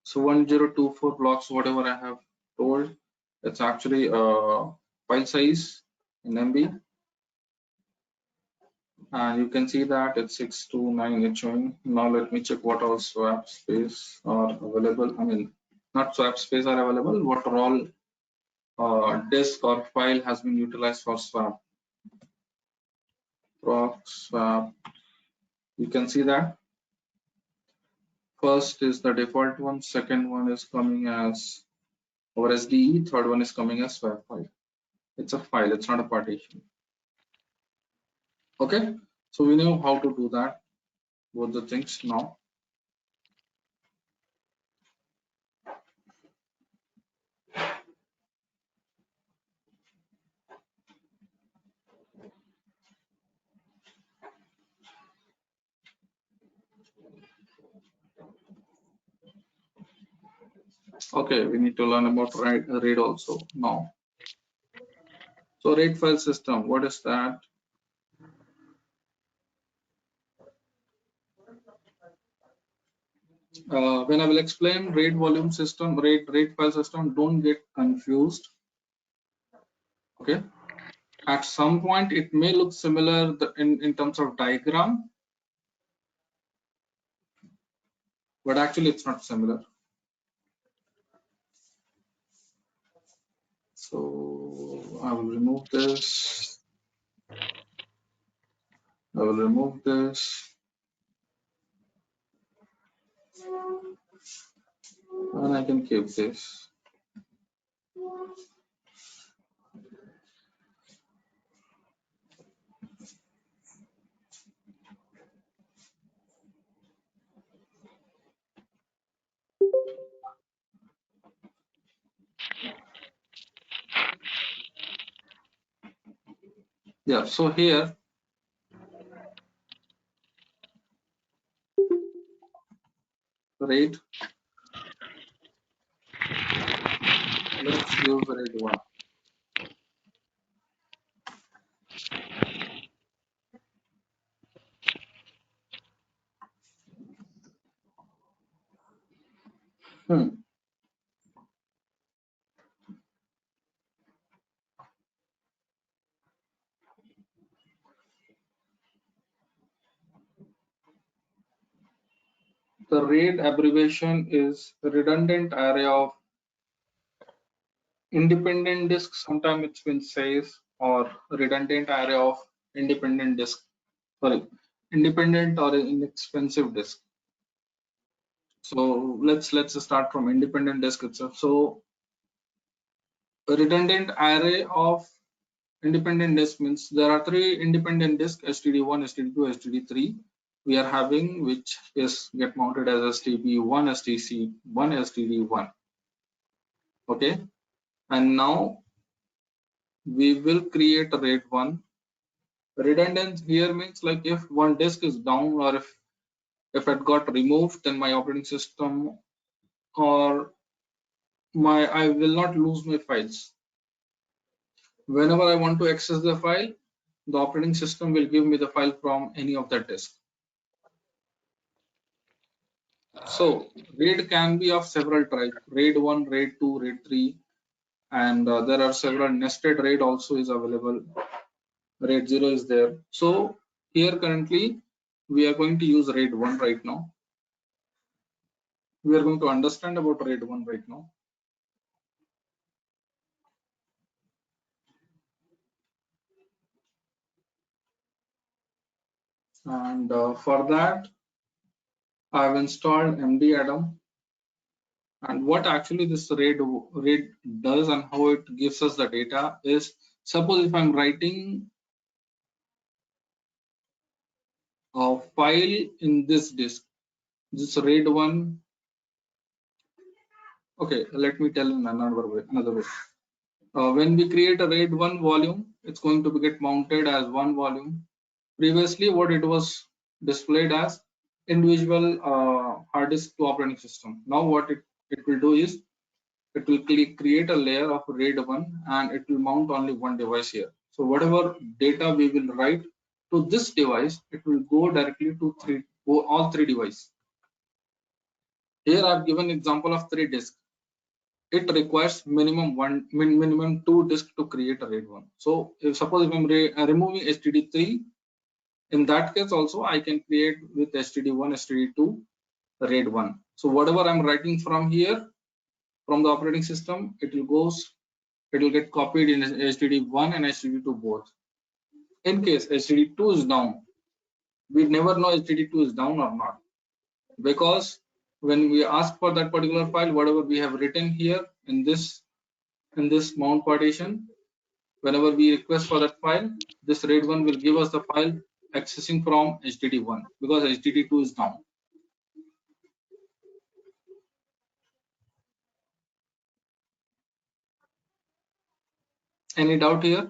So 1024 blocks, whatever I have told, it's actually file size in MB. And you can see that it's 629 it's showing. Now let me check what all swap space are available. I mean, not swap space are available, what are all disk or file has been utilized for swap. Proc swap. You can see that first is the default one, second one is coming as our SDE, third one is coming as swap file. It's a file, it's not a partition. Okay, so we know how to do that, both the things now. Okay, we need to learn about RAID also now. So RAID file system, what is that? When I will explain RAID volume system, RAID file system, don't get confused. Okay. At some point, it may look similar in terms of diagram, but actually it's not similar. So I will remove this. I will remove this. And I can keep this. Yeah, so here, RAID, let's use RAID 1. The RAID abbreviation is redundant array of independent disks. Sometimes it's been says, or redundant array of independent disk. Sorry, independent or inexpensive disk. So let's start from independent disk itself. So a redundant array of independent disk means there are three independent disks: STD1, STD2, STD3. We are having, which is get mounted as STB1, STC1, STD1. Okay, and now we will create a RAID 1. Redundant here means like if one disk is down, or if it got removed, then my operating system or I will not lose my files. Whenever I want to access the file, the operating system will give me the file from any of that disk. So RAID can be of several types: RAID 1, RAID 2, RAID 3, and there are several nested RAID also is available. RAID 0 is there. So here currently we are going to use RAID 1 right now. We are going to understand about RAID 1 right now. And for that, I have installed MD Atom. And what actually this RAID does and how it gives us the data is, suppose if I'm writing a file in this disk, this RAID 1. Okay, let me tell in another way. When we create a RAID 1 volume, it's going to get mounted as one volume. Previously, what it was displayed as individual hard disk to operating system. Now what it will do is, it will create a layer of RAID 1 and it will mount only one device here. So whatever data we will write to this device, it will go directly to all three devices. Here I've given example of 3 disks. It requires minimum 2 disks to create a RAID 1. So if suppose if I'm removing STD3, in that case also I can create with STD1, STD2 RAID 1. So whatever I'm writing from here, from the operating system, it will get copied in STD1 and STD2 both. In case STD2 is down, we never know STD2 is down or not, because when we ask for that particular file, whatever we have written here in this mount partition, whenever we request for that file, this RAID 1 will give us the file accessing from STD1 because STD2 is down. Any doubt here?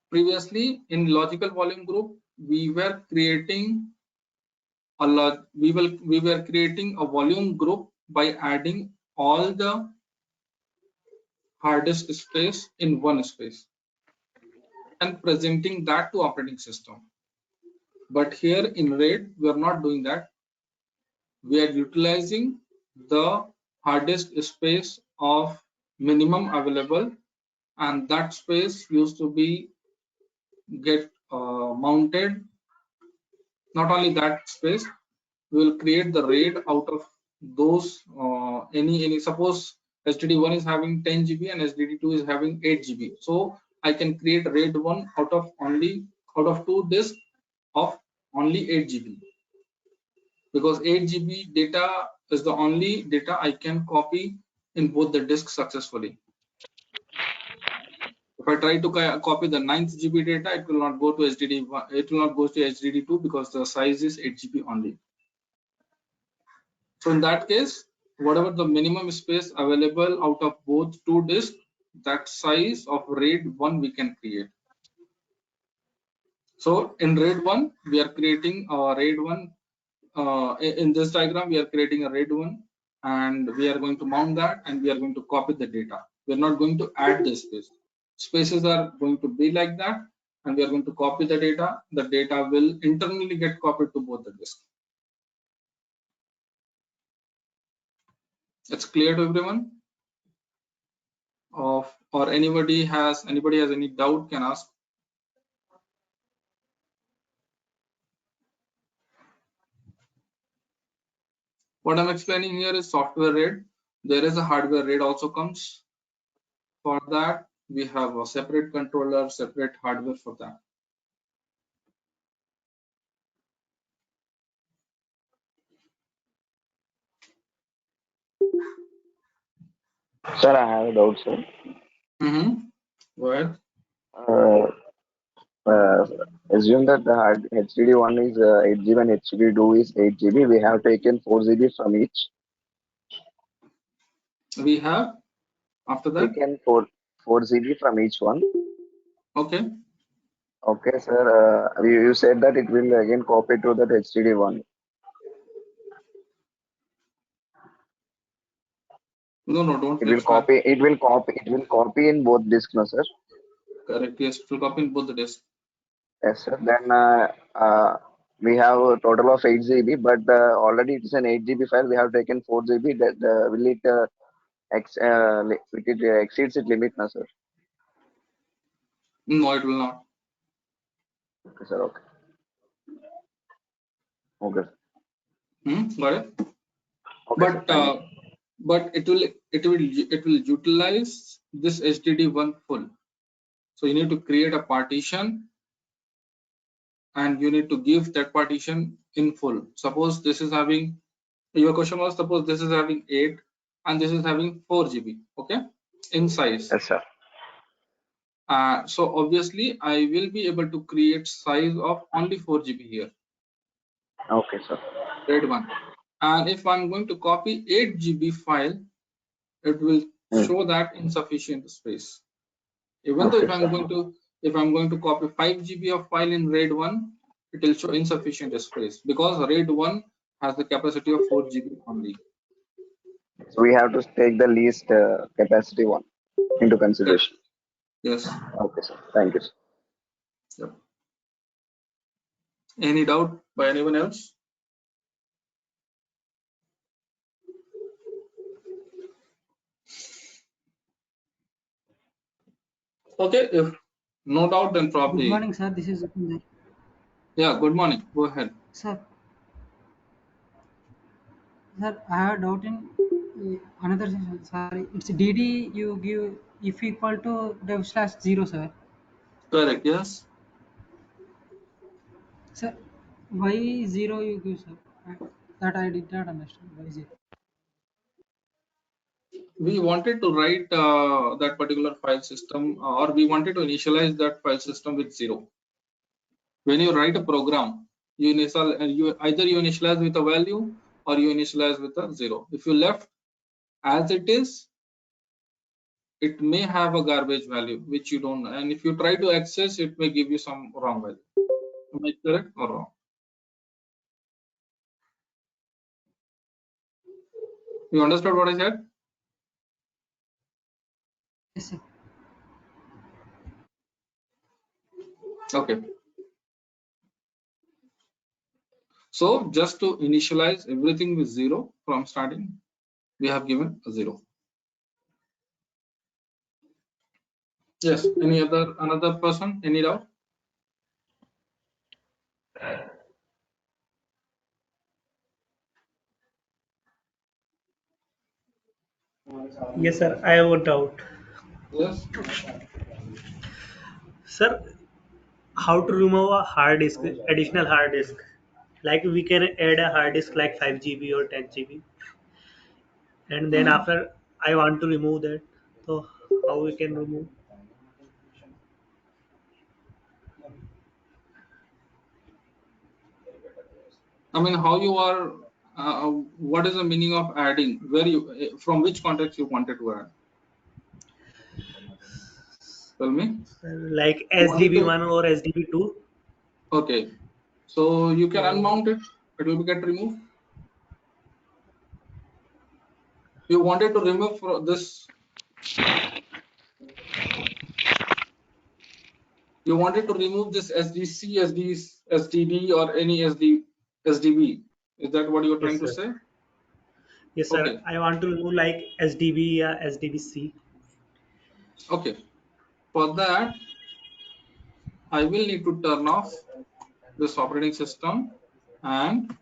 Previously in logical volume group, we were creating a volume group by adding all the hard disk space in one space and presenting that to operating system. But here in RAID, we are not doing that. We are utilizing the hard disk space of minimum available, and that space used to be get mounted. Not only that space, we will create the RAID out of those any suppose STD1 is having 10 GB and STD2 is having 8 GB. So I can create RAID 1 out of two disks of only 8 GB, because 8 GB data is the only data I can copy in both the disks successfully. If I try to copy the 9th GB data, it will not go to STD1, it will not go to STD2 because the size is 8 GB only. So in that case, whatever the minimum space available out of both two disks, that size of RAID 1 we can create. So in RAID 1, we are creating a RAID 1. In this diagram, we are creating a RAID 1, and we are going to mount that, and we are going to copy the data. We are not going to add the space. Spaces are going to be like that, and we are going to copy the data. The data will internally get copied to both the disks. It's clear to everyone? Or anybody has any doubt, can ask. What I'm explaining here is software RAID. There is a hardware RAID also comes. For that, we have a separate controller, separate hardware for that. Sir, I have a doubt, sir. Go ahead. Assume that the hard HDD1 is 8 GB and HDD2 is 8 GB. We have taken 4 GB from each. We have, after that, taken 4 GB from each one. Okay. Okay, sir. You said that it will again copy to that HDD1. No, don't. It will copy. It will copy in both disks, no, sir. Correct. Yes, it will copy in both the disks. Yes, sir. Then we have a total of 8 GB, but already it is an 8 GB file. We have taken 4 GB. That will it exceeds its limit, no, sir? No, it will not. Okay, sir. Okay. Okay. Got it. Okay, but it will utilize this STD1 full. So you need to create a partition, and you need to give that partition in full. Suppose this is having, your question was, suppose this is having 8 and this is having 4 GB, okay, in size. Yes, sir. So obviously I will be able to create size of only 4 GB here. Okay, sir. RAID 1. And if I'm going to copy 8 GB file, it will show that insufficient space. Even though if I'm going to copy 5 GB of file in RAID 1, it will show insufficient space because RAID 1 has the capacity of 4 GB only. So we have to take the least capacity one into consideration. Yes. Okay, sir. Thank you, sir. Yep. Any doubt by anyone else? Okay, if no doubt, then probably. Good morning, sir. This is Upinder. Yeah, good morning. Go ahead. Sir, I have a doubt in another session. Sorry, it's DD you give if equal to dev/0, sir. Correct. Yes. Sir, why 0 you give, sir? That I did not understand. Why 0? We wanted to write that particular file system, or we wanted to initialize that file system with 0. When you write a program, you either you initialize with a value or you initialize with a 0. If you left as it is, it may have a garbage value which you don't know, and if you try to access, it may give you some wrong value. Am I correct or wrong? You understood what I said? Yes, sir. Okay. So just to initialize everything with 0 from starting, we have given a 0. Yes. Any another person? Any doubt? Yes, sir. I have a doubt. Yes. Sir, how to remove a hard disk, additional hard disk? Like we can add a hard disk like 5 GB or 10 GB, and then Hmm. after I want to remove that, so how we can remove? I mean, how you are? What is the meaning of adding? Where you? From which context you wanted to add? Tell me. Like You wanted to. SDB1 or SDB2? Okay. So you can So unmount it. It will get removed. You wanted to remove this. You wanted to remove this SDC, SDD, or any SDB. Is that what you are trying yes, to sir. say? Yes, sir. Okay. I want to remove like SDB or SDBC. Okay. For that, I will need to turn off this operating system, and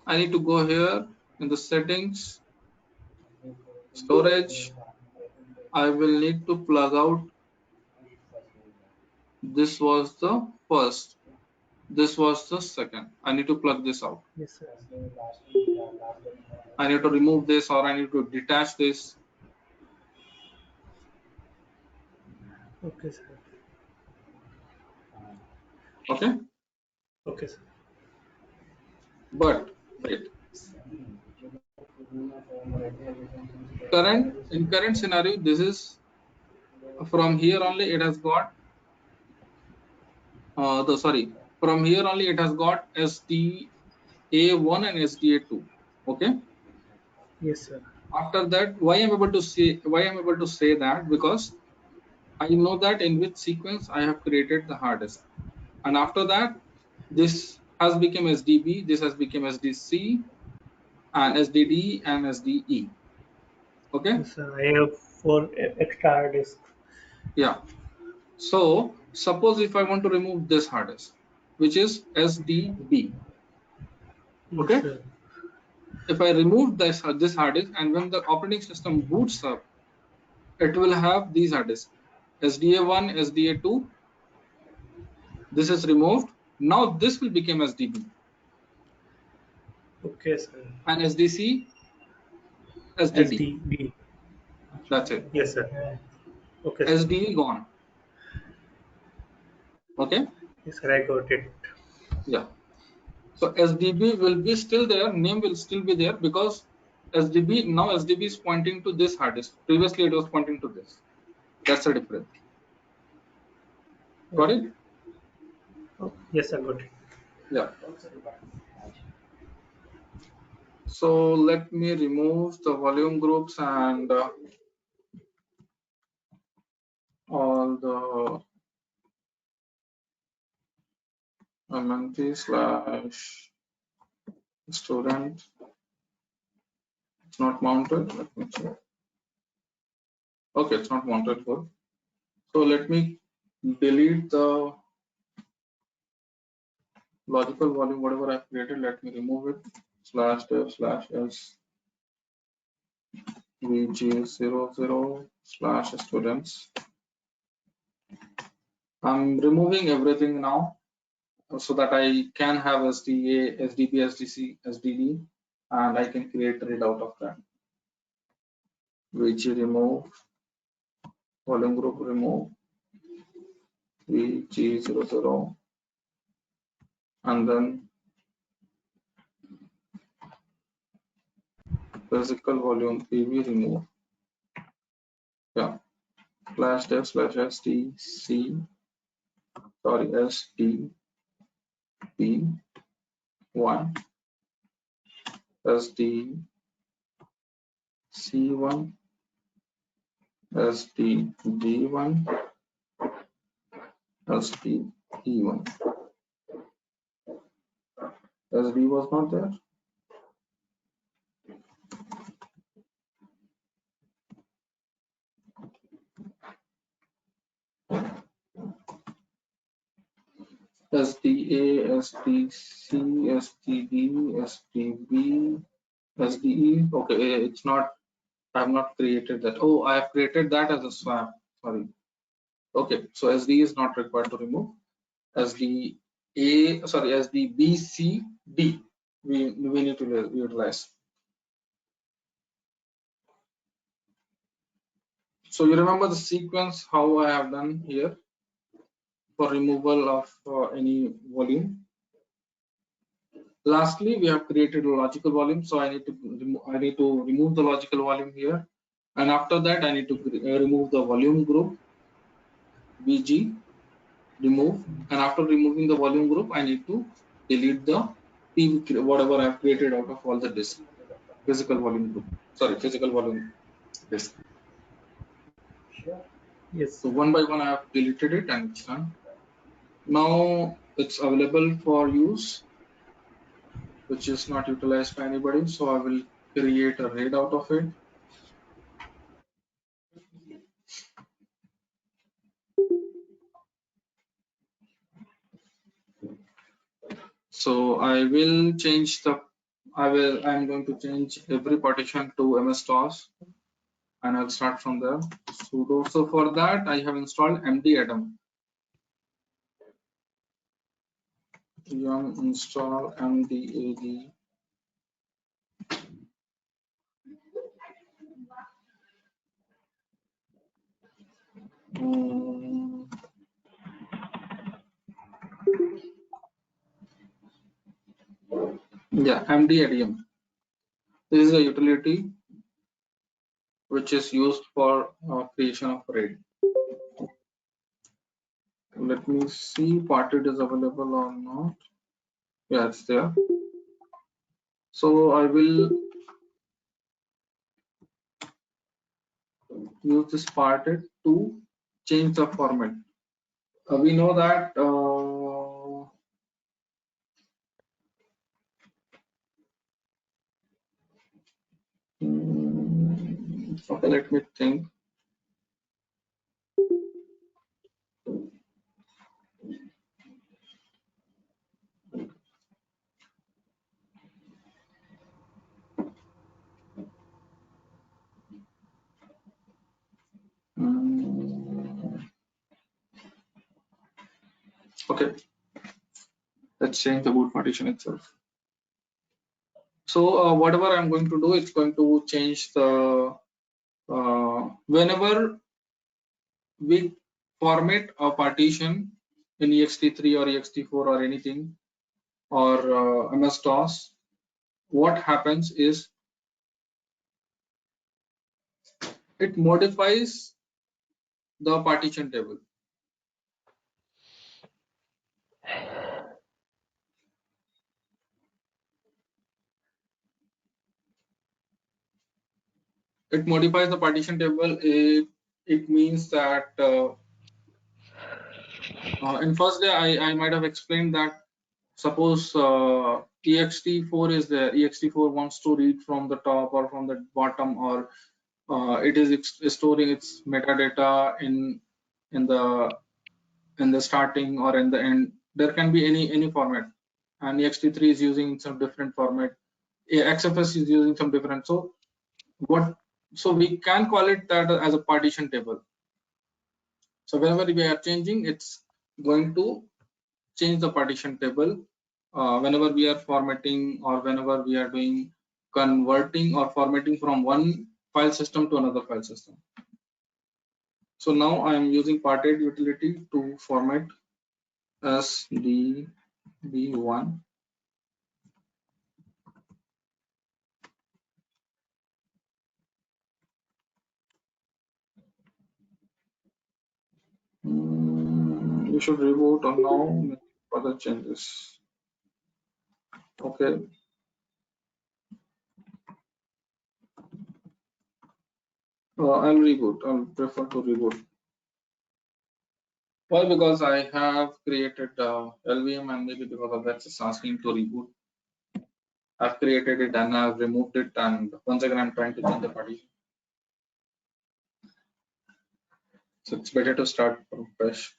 I need to go here in the settings, storage. I will need to plug out. This was the first. This was the second. I need to plug this out. Yes, sir. I need to remove this, or I need to detach this. Okay, sir. Okay. Okay, sir. But wait. In current scenario, this is from here only. It has got from here only it has got SDA1 and SDA2. Okay. Yes, sir. After that, why I'm able to say that, because I know that in which sequence I have created the hard disk, and after that, this has become SDB, this has become SDC, and SDD and SDE. Okay. Yes, sir. I have 4 extra hard disk. Yeah. So suppose if I want to remove this hard disk, which is SDB. Yes, Okay. sir. If I remove this hard disk, and when the operating system boots up, it will have these hard disks, SDA1, SDA2. This is removed. Now this will become SDB, Okay, sir. and SDC, SDD. SDB. That's it. Yes, sir. Okay, sir. SDE gone. Okay. Yes, sir. I got it. Yeah. So SDB will be still there. Name will still be there, because SDB, now SDB is pointing to this hard disk. Previously it was pointing to this. That's the difference. Got it? Oh, yes, I got it. Yeah. So let me remove the volume groups and all the MNT slash student. It's not mounted. Let me check. Okay, it's not mounted for. So let me delete the logical volume, whatever I've created. Let me remove it. Slash dev slash s vg00 slash students. I'm removing everything now so that I can have SDA, SDB, SDC, SDD, and I can create a read out of that. VG remove, volume group remove, VG00, and then physical volume PV remove. Yeah, slash def slash STC, sorry, STP1, STC1, STG1, STE1. SD was not there. SDA, SDC, SDD, SDB, SDE. Okay, it's not. I have not created that. Oh, I have created that as a swap. Sorry. Okay, so SD is not required to remove. SDA, sorry, SDBCD. We need to utilize. So you remember the sequence how I have done here for removal of any volume. Lastly, we have created a logical volume, so I need to remove the logical volume here, and after that I need to remove the volume group VG, remove, and after removing the volume group I need to delete the PV, whatever I have created out of all the disk, physical volume group, sorry, physical volume disk. Yes. So one by one I have deleted it and it's done. Now it's available for use, which is not utilized by anybody, so I will create a RAID out of it. So I'm going to change every partition to MS-DOS, and I'll start from there. Sudo. So for that I have installed mdaddm. Yum install mdaddm. Yeah, mdaddm. This is a utility which is used for creation of RAID. Let me see parted is available or not. Yeah, it's there. So I will use this parted to change the format. We know that okay, let me think. Okay, let's change the boot partition itself. So whatever I'm going to do, it's going to change the whenever we format a partition in ext3 or ext4 or anything, or MS-DOS, what happens is it modifies the partition table. It modifies the partition table. It means that in first day I might have explained that suppose ext4 is there, ext4 wants to read from the top or from the bottom, or it is storing its metadata in the starting or in the end. There can be any format, and ext3 is using some different format. XFS is using some different. So we can call it that as a partition table. So whenever we are changing, it's going to change the partition table whenever we are formatting, or whenever we are doing converting or formatting from one file system to another file system. So now I am using parted utility to format SDB1 You should reboot or now make further changes. Okay. I'll reboot. I'll prefer to reboot. Why? Because I have created LVM and maybe because of that it's asking to reboot. I've created it and I've removed it, and once again I'm trying to change the partition. So it's better to start from fresh.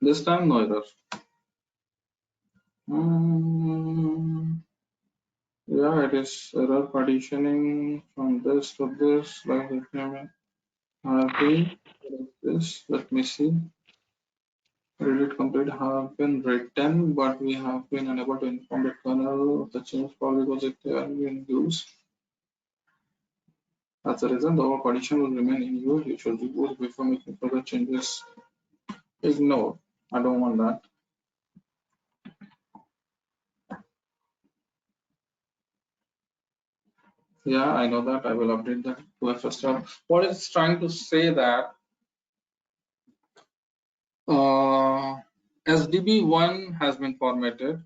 This time no error. Yeah, it is error partitioning from this to this. Like have been this. Let me see. Read complete have been written, but we have been unable to inform the kernel of the change probably because it are in use. As a result, our partition will remain in use. You should reboot before making further changes. Ignore. I don't want that. Yeah, I know that. I will update that to FSR. What it's trying to say that SDB1 has been formatted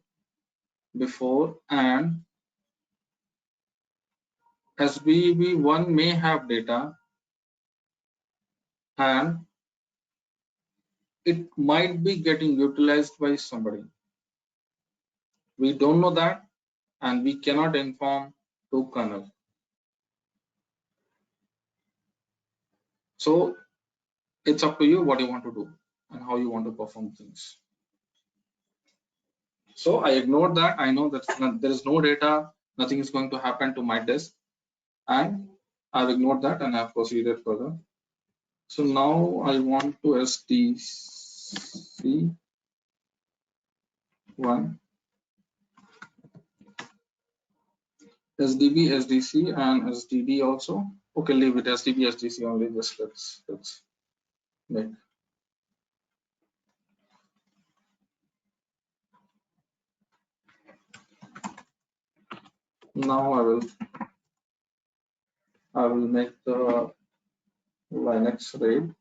before, and SDB1 may have data, and it might be getting utilized by somebody. We don't know that, and we cannot inform to kernel. So it's up to you what you want to do and how you want to perform things. So I ignored that. I know that there is no data, nothing is going to happen to my disk, and I've ignored that and I've proceeded further. So now I want to SDC1, SDB, SDC, and SDD also. Okay, leave it SDB, SDC only. Just let's make. Now I will make the Linux RAID.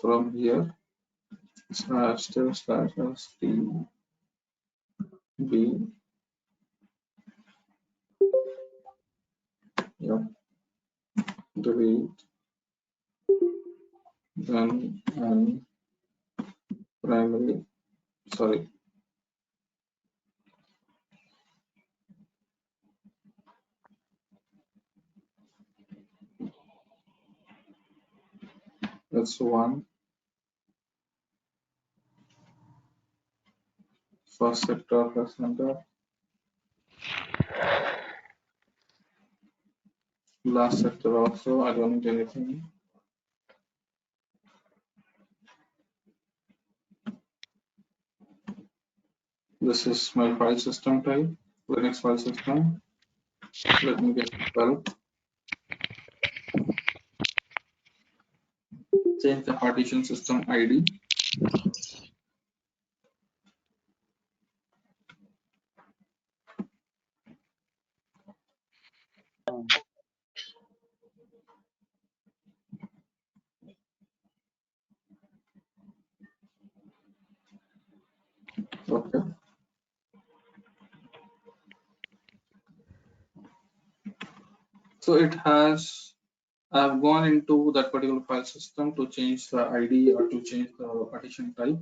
From here //stb, yep, delete, then and primary, sorry, that's one. First sector plus center, last sector also. I don't need anything. This is my file system type, Linux file system. Let me get 12. Change the partition system ID. Okay. So it has. I've gone into that particular file system to change the ID or to change the partition type.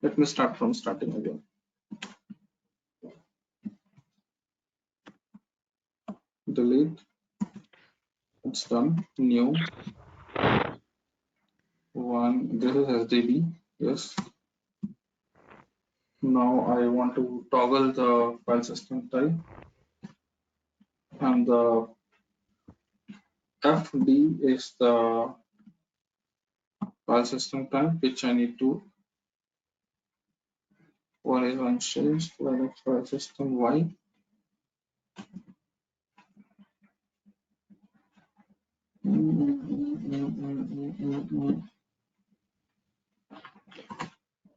Let me start from starting again. Delete. It's done. New one. This is SDB. Yes. Now I want to toggle the file system type, and the FD is the file system type, which I need to, what is one change, Linux file system Y.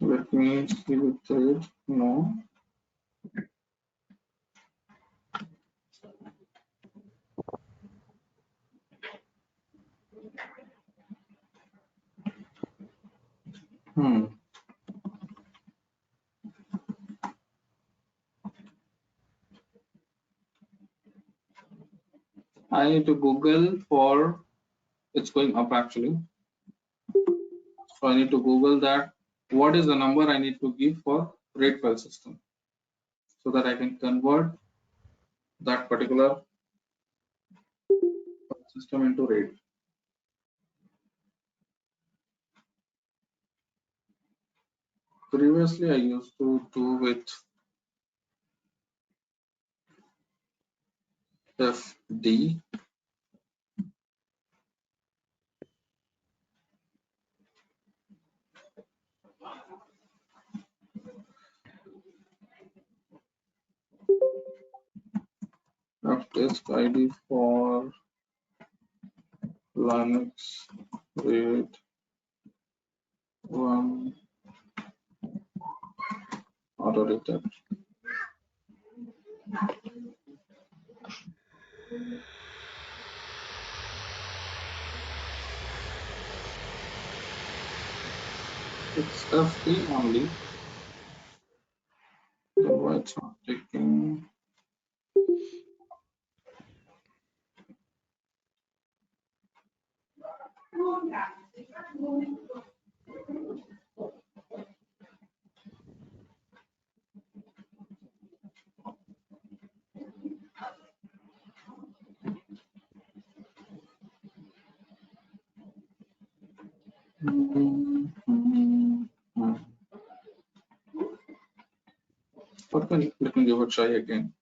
Let me give it thread. No. I need to Google for, it's going up actually. So I need to Google that. What is the number I need to give for RAID file system so that I can convert that particular file system into RAID. Previously, I used to do with FD. Disk ID for Linux RAID 1 auto detect. It's FD only. Why it's not taking? Okay, let me give it a try again.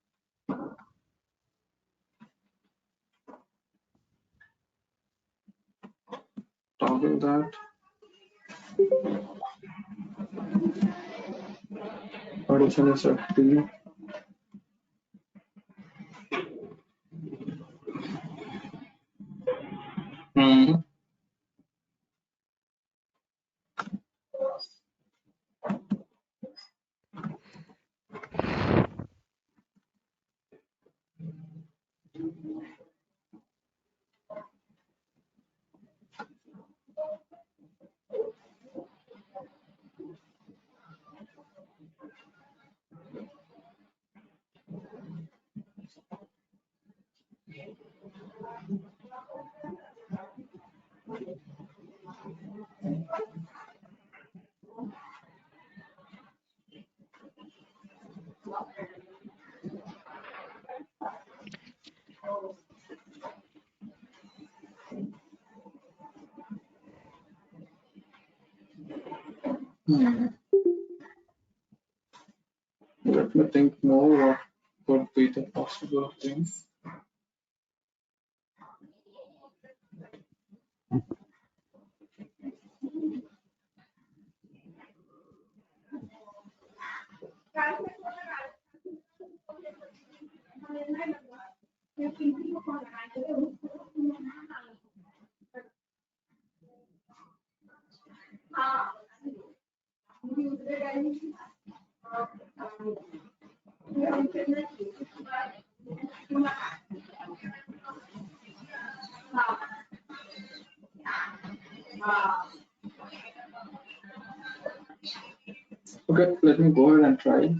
Toggle that. Partition is FD. Let me think more what could be the possible things. Okay, let me go ahead and try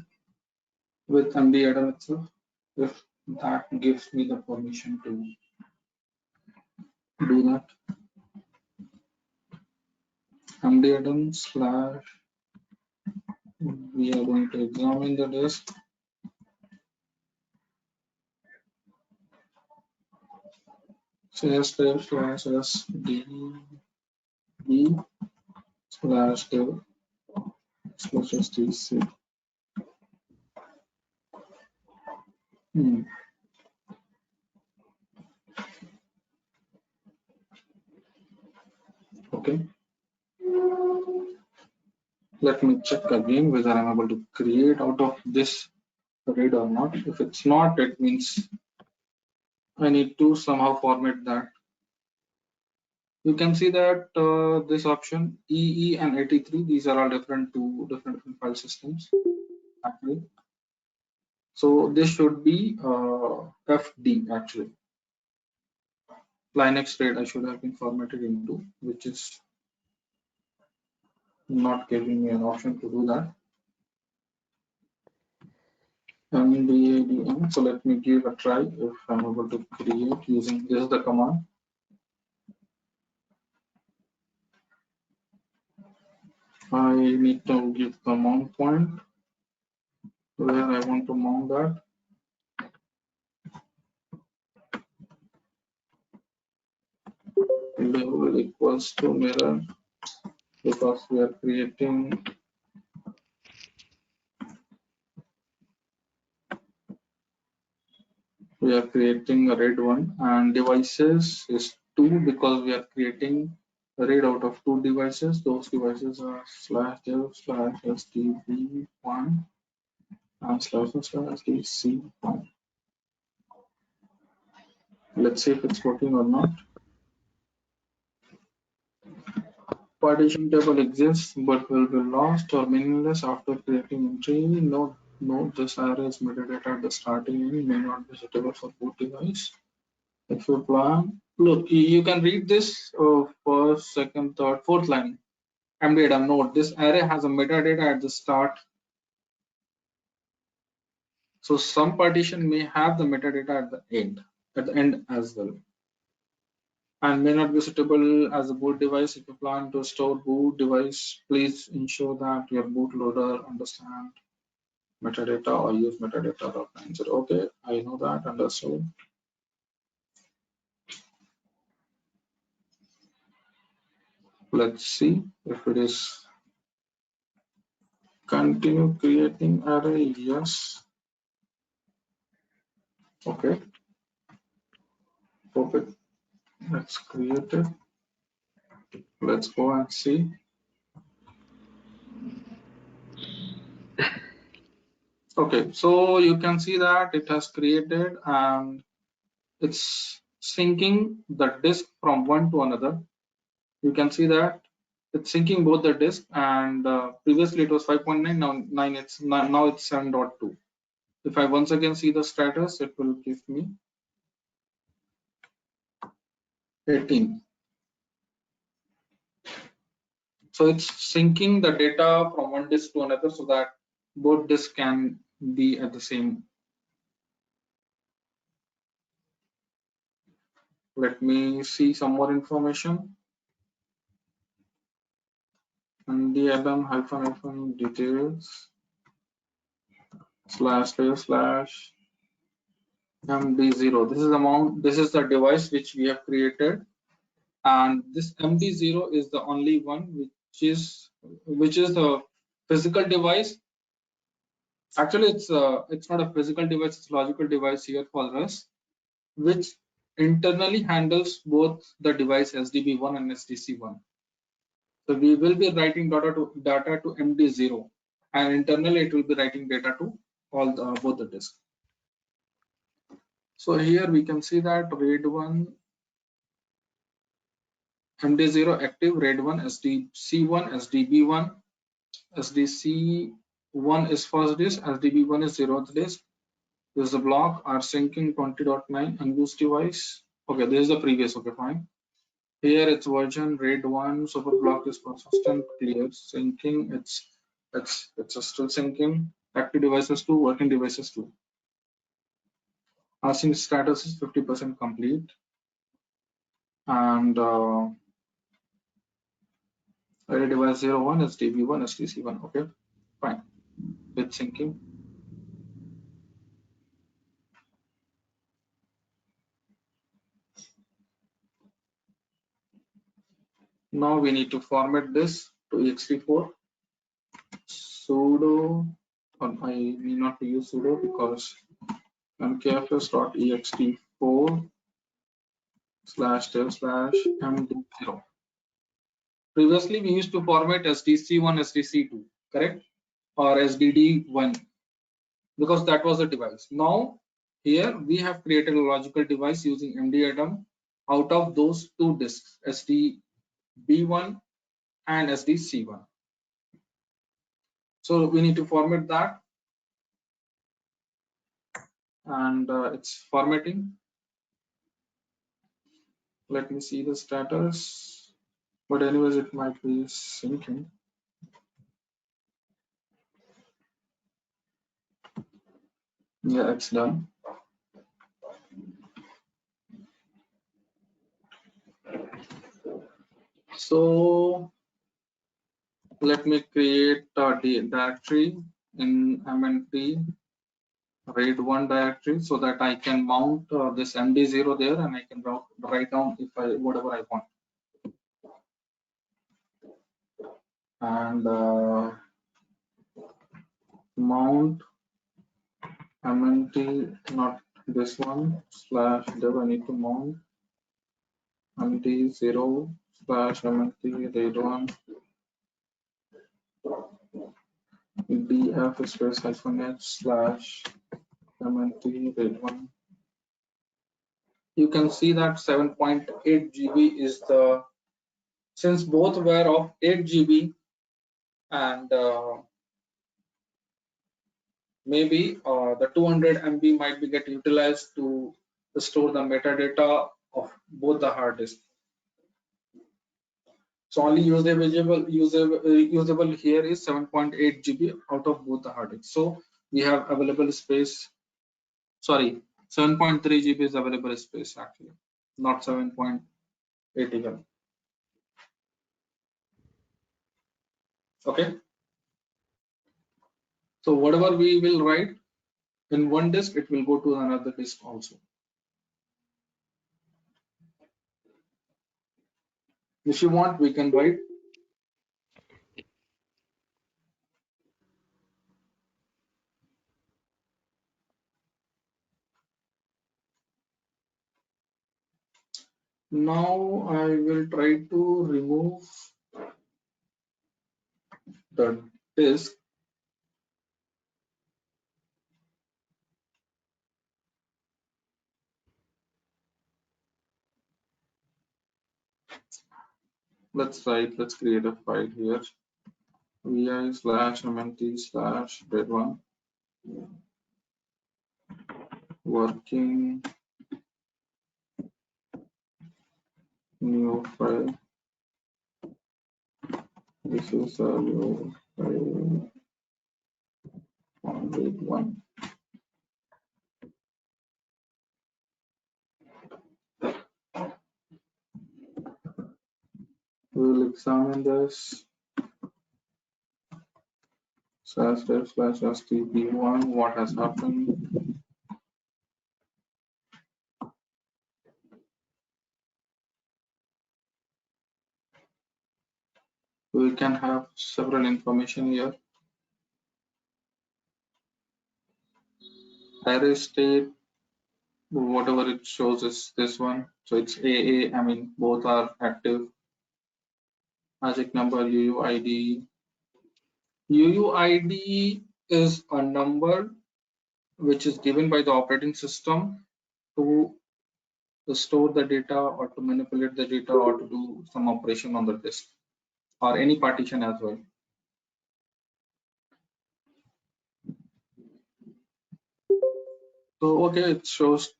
with MD add-on itself, if that gives me the permission to do that. MD add-on slash, we are going to examine the disk. Dev slash sdb slash dev slash stc. Okay. Let me check again whether I'm able to create out of this read or not. If it's not, it means I need to somehow format that. You can see that this option EE and 83, these are all different file systems actually. So this should be FD actually. Linux RAID I should have been formatted into, which is not giving me an option to do that. MDADM. So let me give a try if I'm able to create using this is the command. I need to give the mount point where I want to mount that. Level equals to mirror because we are creating a RAID one, and devices is 2 because we are creating a RAID out of 2 devices. Those devices are /dev/sdb1 and //sdc1. Let's see if it's working or not. Partition table exists but will be lost or meaningless after creating entry. Note this array is metadata at the starting and may not be suitable for boot device. If you plan, look, you can read this first, second, third, fourth line. MDADM note this array has a metadata at the start. So some partition may have the metadata at the end as well, and may not be suitable as a boot device. If you plan to store boot device, please ensure that your bootloader understand metadata or use metadata.90. Okay, I know that, understood. Let's see if it is continue creating array. Yes. Okay. Perfect. Let's create it. Let's go and see. Okay, so you can see that it has created and it's syncing the disk from one to another. You can see that it's syncing both the disk, and previously it was 5.9, now it's 7.2. If I once again see the status, it will give me 18. So it's syncing the data from one disk to another so that both disks can be at the same. Let me see some more information. MDADM -details //MD0. This is the device which we have created, and this MD0 is the only one which is the physical device. Actually, it's not a physical device; it's a logical device here for us, which internally handles both the device SDB1 and SDC1. So we will be writing data to MD0, and internally it will be writing data to both the disks. So here we can see that RAID 1 MD0 active, RAID 1 SDC1 SDB1 SDC1 is first disk, SDB1 is 0th disk. This is the block are syncing 20.9 unused device. Okay, this is the previous. Okay, fine. Here it's version RAID 1 super block is persistent clear syncing. It's still syncing. Active devices 2, working devices 2. Async status is 50% complete, and array device 01 is DB1 SDC1. Okay, fine. With syncing. Now we need to format this to ext4. Sudo, I need not to use sudo because mkfs.ext4 /dev/md0. Previously, we used to format SDC1, SDC2, correct? Or SDD1, because that was the device. Now, here we have created a logical device using MD-ATOM out of those two disks, SDB1 and SDC1. So we need to format that, and it's formatting. Let me see the status, but anyways, it might be syncing. Yeah, it's done. So let me create a directory in MNT RAID1 directory so that I can mount this MD0 there, and I can write down if whatever I want. And mount MNT, not this one, /dev. I need to mount MD0 /MNT RAID1 df space -h /MNT RAID1. You can see that 7.8 GB is the, since both were of 8 GB, and maybe the 200 MB might be get utilized to store the metadata of both the hard disk. So only usable here is 7.8 GB out of both the hard disks. So we have available space. Sorry, 7.3 GB is available space actually, not 7.8 even. Okay. So whatever we will write in one disk, it will go to another disk also. If you want, we can write. Now I will try to remove the disk. Let's create a file here. vi/mnt/RAID1 working new file. This is a new file on RAID1. We will examine this /dev/stp1, what has happened. We can have several information here. Array state, whatever it shows is this one. So it's AA, I mean, both are active. Magic number, UUID. UUID is a number which is given by the operating system to store the data or to manipulate the data or to do some operation on the disk or any partition as well. So okay, it shows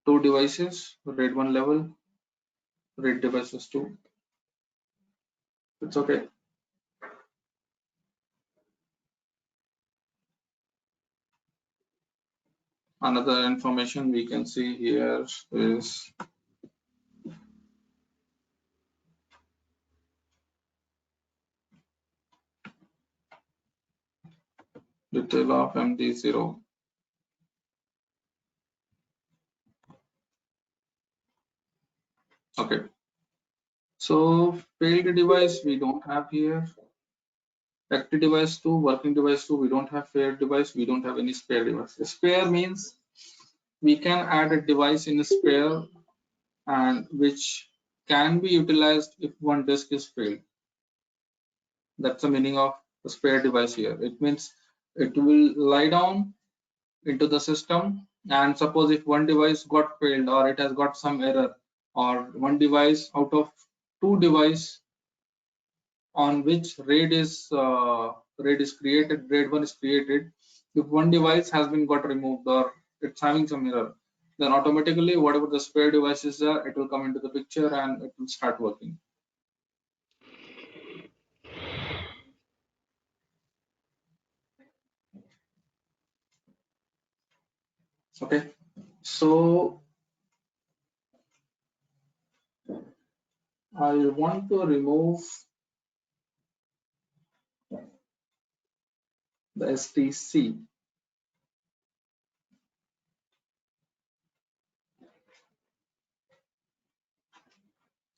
two devices, RAID1 level, RAID devices 2. It's okay. Another information we can see here is detail of MD0. Okay. So failed device we don't have here. Active device 2, working device 2, we don't have failed device, we don't have any spare device. A spare means we can add a device in a spare and which can be utilized if one disk is failed. That's the meaning of the spare device here. It means it will lie down into the system, and suppose if one device got failed or it has got some error, or one device out of two device on which RAID is created, RAID 1 is created. If one device has been got removed or it's having some error, then automatically whatever the spare device is there, it will come into the picture and it will start working. Okay, so I want to remove the STC.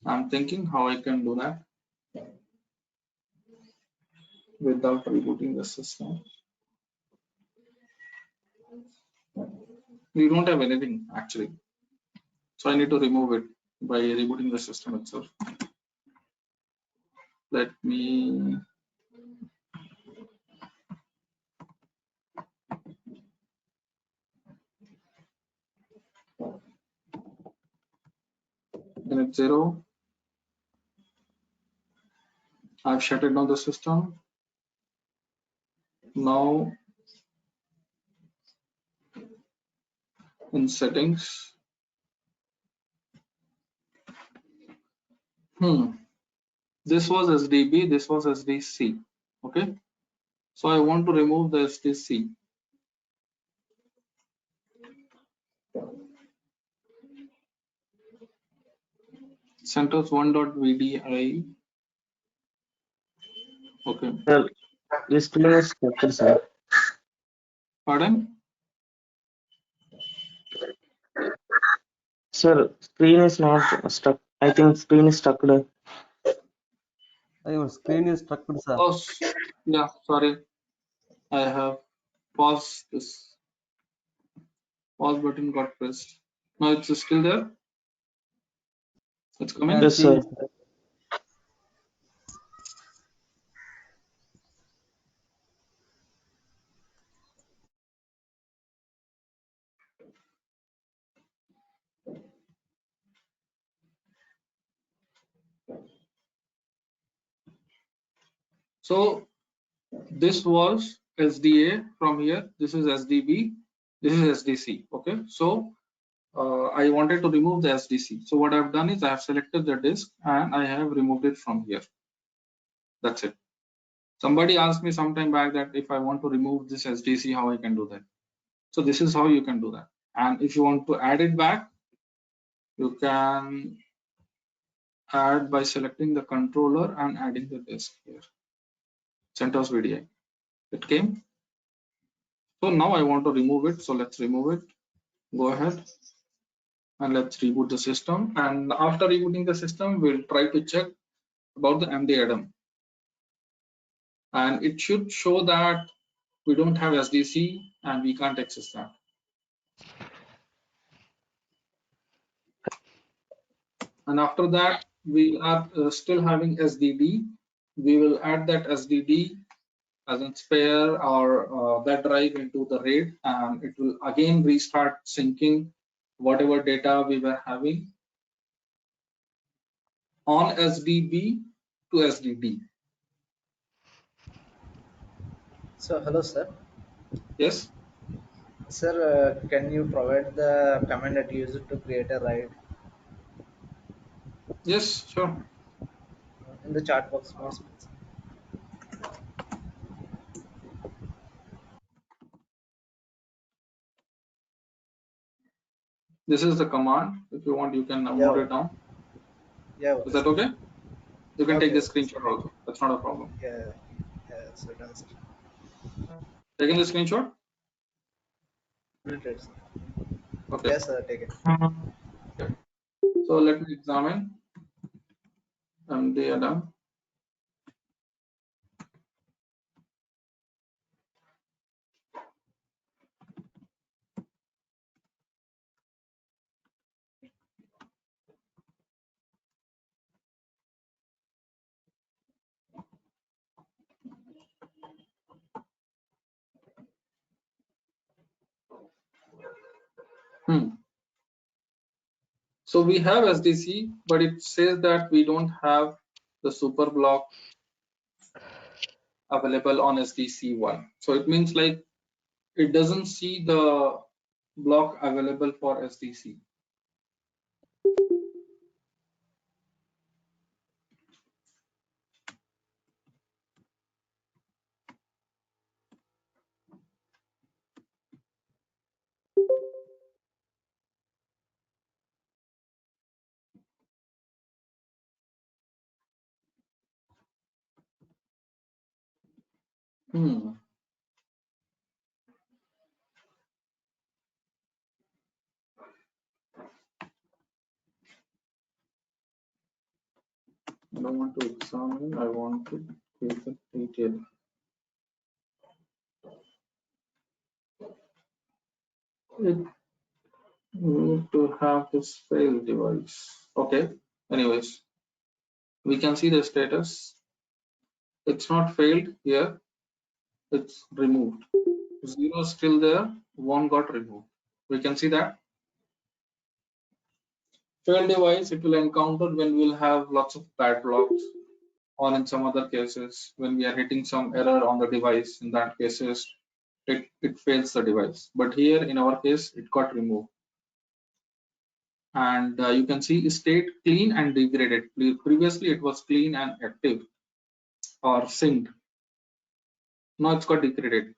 I'm thinking how I can do that without rebooting the system. We don't have anything actually, so I need to remove it by rebooting the system itself. Let me minute 0. I've shut down the system. Now in settings, this was SDB, this was SDC. Okay, so I want to remove the SDC. CentOS1.vdi. Okay. Sir, this screen is stuck, sir. Pardon? Sir, screen is not stuck. I think screen is stuck. Your screen is stuck, sir. Oh, yeah, sorry. I have paused this. Pause button got pressed. Now it's still there. It's coming. Yes, sir. So this was SDA from here. This is SDB. This is SDC. Okay. So I wanted to remove the SDC. So what I've done is I have selected the disk and I have removed it from here. That's it. Somebody asked me sometime back that if I want to remove this SDC, how I can do that. So this is how you can do that. And if you want to add it back, you can add by selecting the controller and adding the disk here. CentOS VDI. It came. So now I want to remove it. So let's remove it. Go ahead and let's reboot the system. And after rebooting the system, we'll try to check about the MD-ADM. And it should show that we don't have SDC and we can't access that. And after that, we are still having SDD. We will add that SDD as a spare or that drive into the RAID, and it will again restart syncing whatever data we were having on SDB to SDD. So hello sir. Yes. Sir, can you provide the command that you used to create a RAID Yes, sure. in the chat box, please? This is the command. If you want, you can note it down. Yeah. Is that okay? You can take Okay. the screenshot also. That's not a problem. Yeah. So done, sir. Taking the screenshot? Completed, sir. Okay. Yes, sir. Take it. Okay. So let me examine MD-ADM. So we have SDC, but it says that we don't have the super block available on SDC1. So it means like it doesn't see the block available for SDC. I don't want to examine, I want to give the detail. It need to have this failed device. Okay, anyways, we can see the status. It's not failed here, it's removed. 0 is still there, 1 got removed. We can see that. Failed device, it will encounter when we'll have lots of bad blocks, or in some other cases, when we are hitting some error on the device. In that cases, it fails the device. But here in our case, it got removed. And you can see state clean and degraded. Previously, it was clean and active or synced. Now it's got degraded.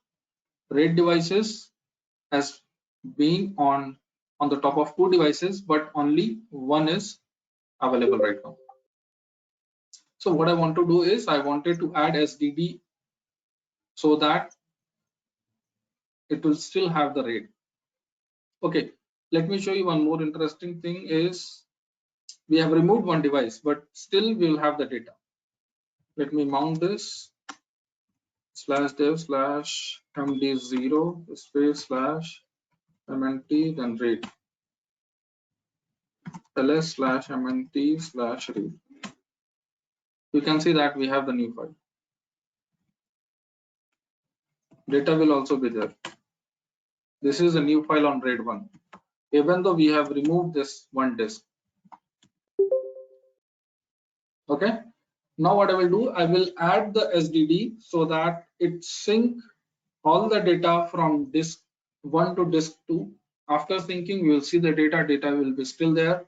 RAID devices as being on the top of 2 devices, but only one is available right now. So what I want to do is I wanted to add SDD so that it will still have the RAID. Okay, let me show you one more interesting thing is we have removed one device, but still we will have the data. Let me mount this /dev/md0 space /mnt then read ls/mnt/read. You can see that we have the new file. Data will also be there. This is a new file on RAID 1, even though we have removed this one disk. Okay, now what I will do, I will add the SDD so that it sync all the data from disk 1 to disk 2. After syncing, we will see the data will be still there.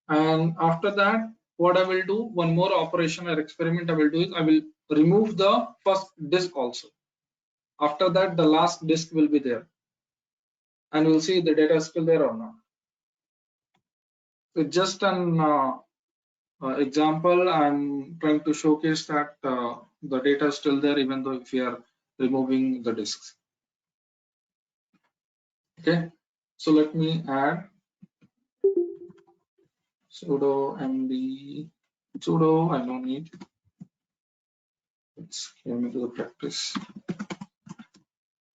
And after that, what I will do, one more operation or experiment I will do is I will remove the first disk also. After that, the last disk will be there. And we'll see the data is still there or not. It's just an example. I'm trying to showcase that the data is still there even though if we are removing the disks. Okay, so let me add sudo md sudo. I don't need. Let's came into the practice.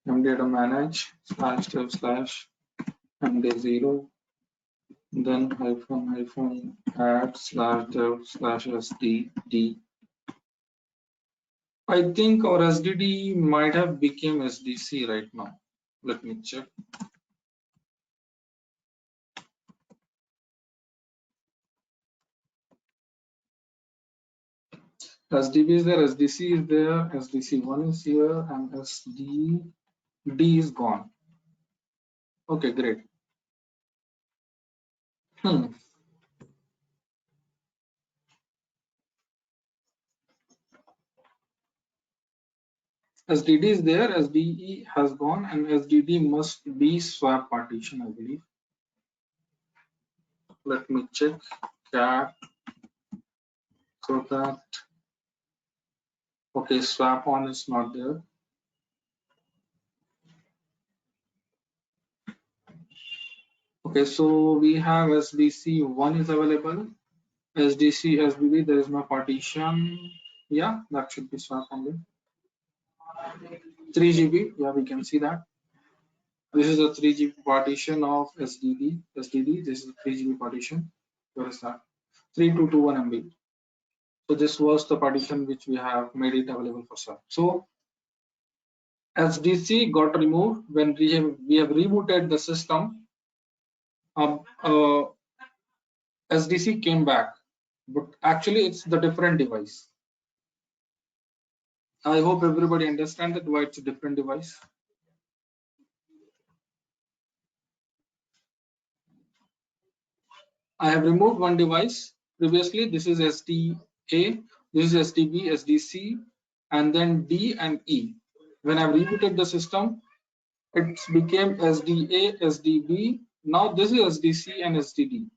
mdata manage /dev/md0 then -/ add /dev/sdd. I think our SDD might have become SDC right now. Let me check. SDB is there, SDC is there, SDC1 is here, and SDD is gone. Okay, great. SDD is there, SDE has gone, and SDD must be swap partition, I believe. Let me check cat so that, okay, swap on is not there. Okay, so we have SDC1 is available, SDC, SBB, there is no partition. Yeah, that should be swap only. 3 GB, yeah, we can see that. This is a 3 GB partition of SDD. This is a 3 GB partition. Where is that? 3221 MB. So this was the partition which we have made it available for swap. So SDC got removed when we have rebooted the system. SDC came back, but actually it's the different device. I hope everybody understands that why it's a different device. I have removed one device previously. This is SDA, this is SDB, SDC, and then D and E. When I rebooted the system, it became SDA, SDB. Now this is SDC and SDD.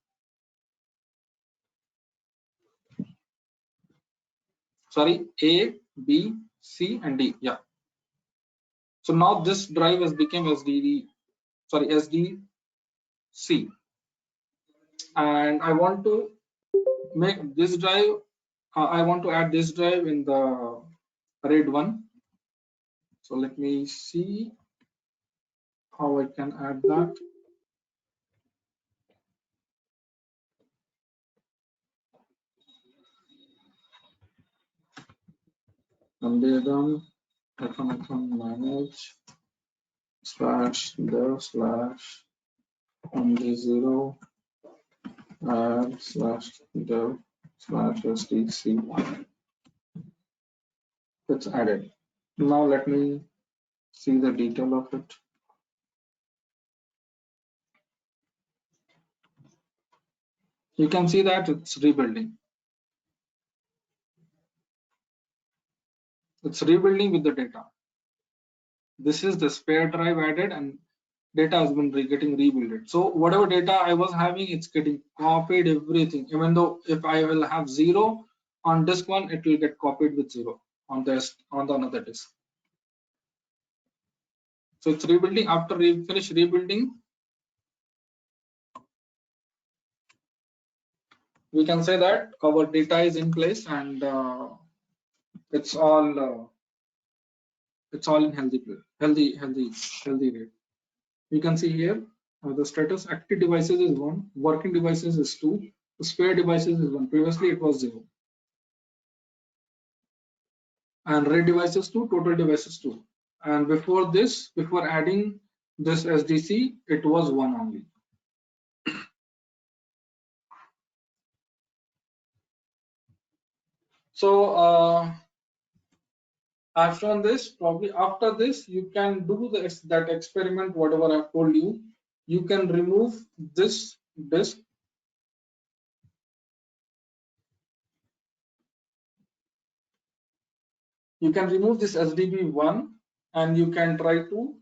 Sorry, A, B, C, and D. Yeah. So now this drive has become SDD. Sorry, SDC. And I want to make this drive. I want to add this drive in the RAID 1. So let me see how I can add that. Ambedam manage /dev/ md0 add /dev/ sdc1. It's added. Now let me see the detail of it. You can see that it's rebuilding. It's rebuilding with the data. This is the spare drive added and data has been getting rebuilt. So whatever data I was having, it's getting copied, everything. Even though if I will have 0 on disk 1, it will get copied with 0 on the another disk. So it's rebuilding. After finish rebuilding, we can say that our data is in place and it's all in healthy rate. You can see here the status: active devices is 1, working devices is 2, spare devices is 1. Previously it was 0. And RAID devices 2, total devices 2. And before this, before adding this SDC, it was 1 only. So I've shown this. Probably after this, you can do that experiment, whatever I've told you. You can remove this disk. You can remove this SDB1 and you can try to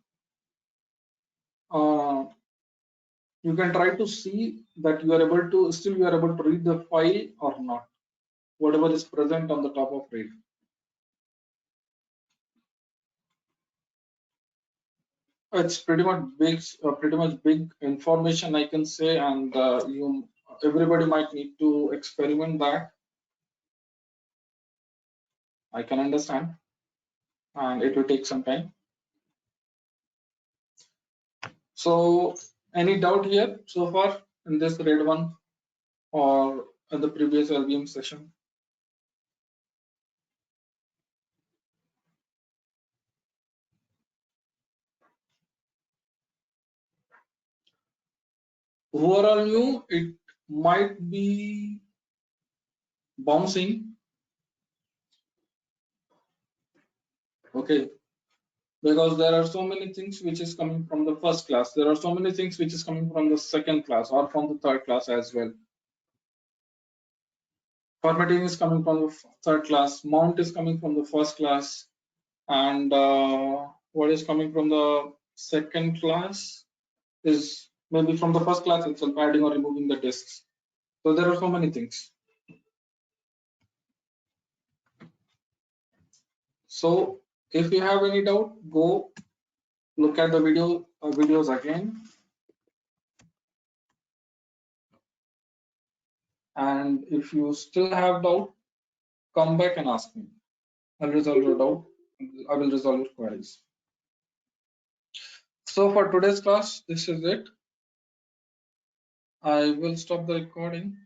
see that you are able to read the file or not, whatever is present on the top of RAID. It's pretty much big information, I can say, and everybody might need to experiment that. I can understand, and it will take some time. So, any doubt here so far in this RAID 1 or in the previous LVM session? Who are all new? It might be bouncing. Okay, because there are so many things which is coming from the first class. There are so many things which is coming from the second class or from the third class as well. Formatting is coming from the third class. Mount is coming from the first class, and what is coming from the second class is maybe from the first class itself, adding or removing the disks. So there are so many things. So if you have any doubt, go look at the videos again, and if you still have doubt, come back and ask me. I'll resolve your doubt. I will resolve your queries. So for today's class, this is it. I will stop the recording.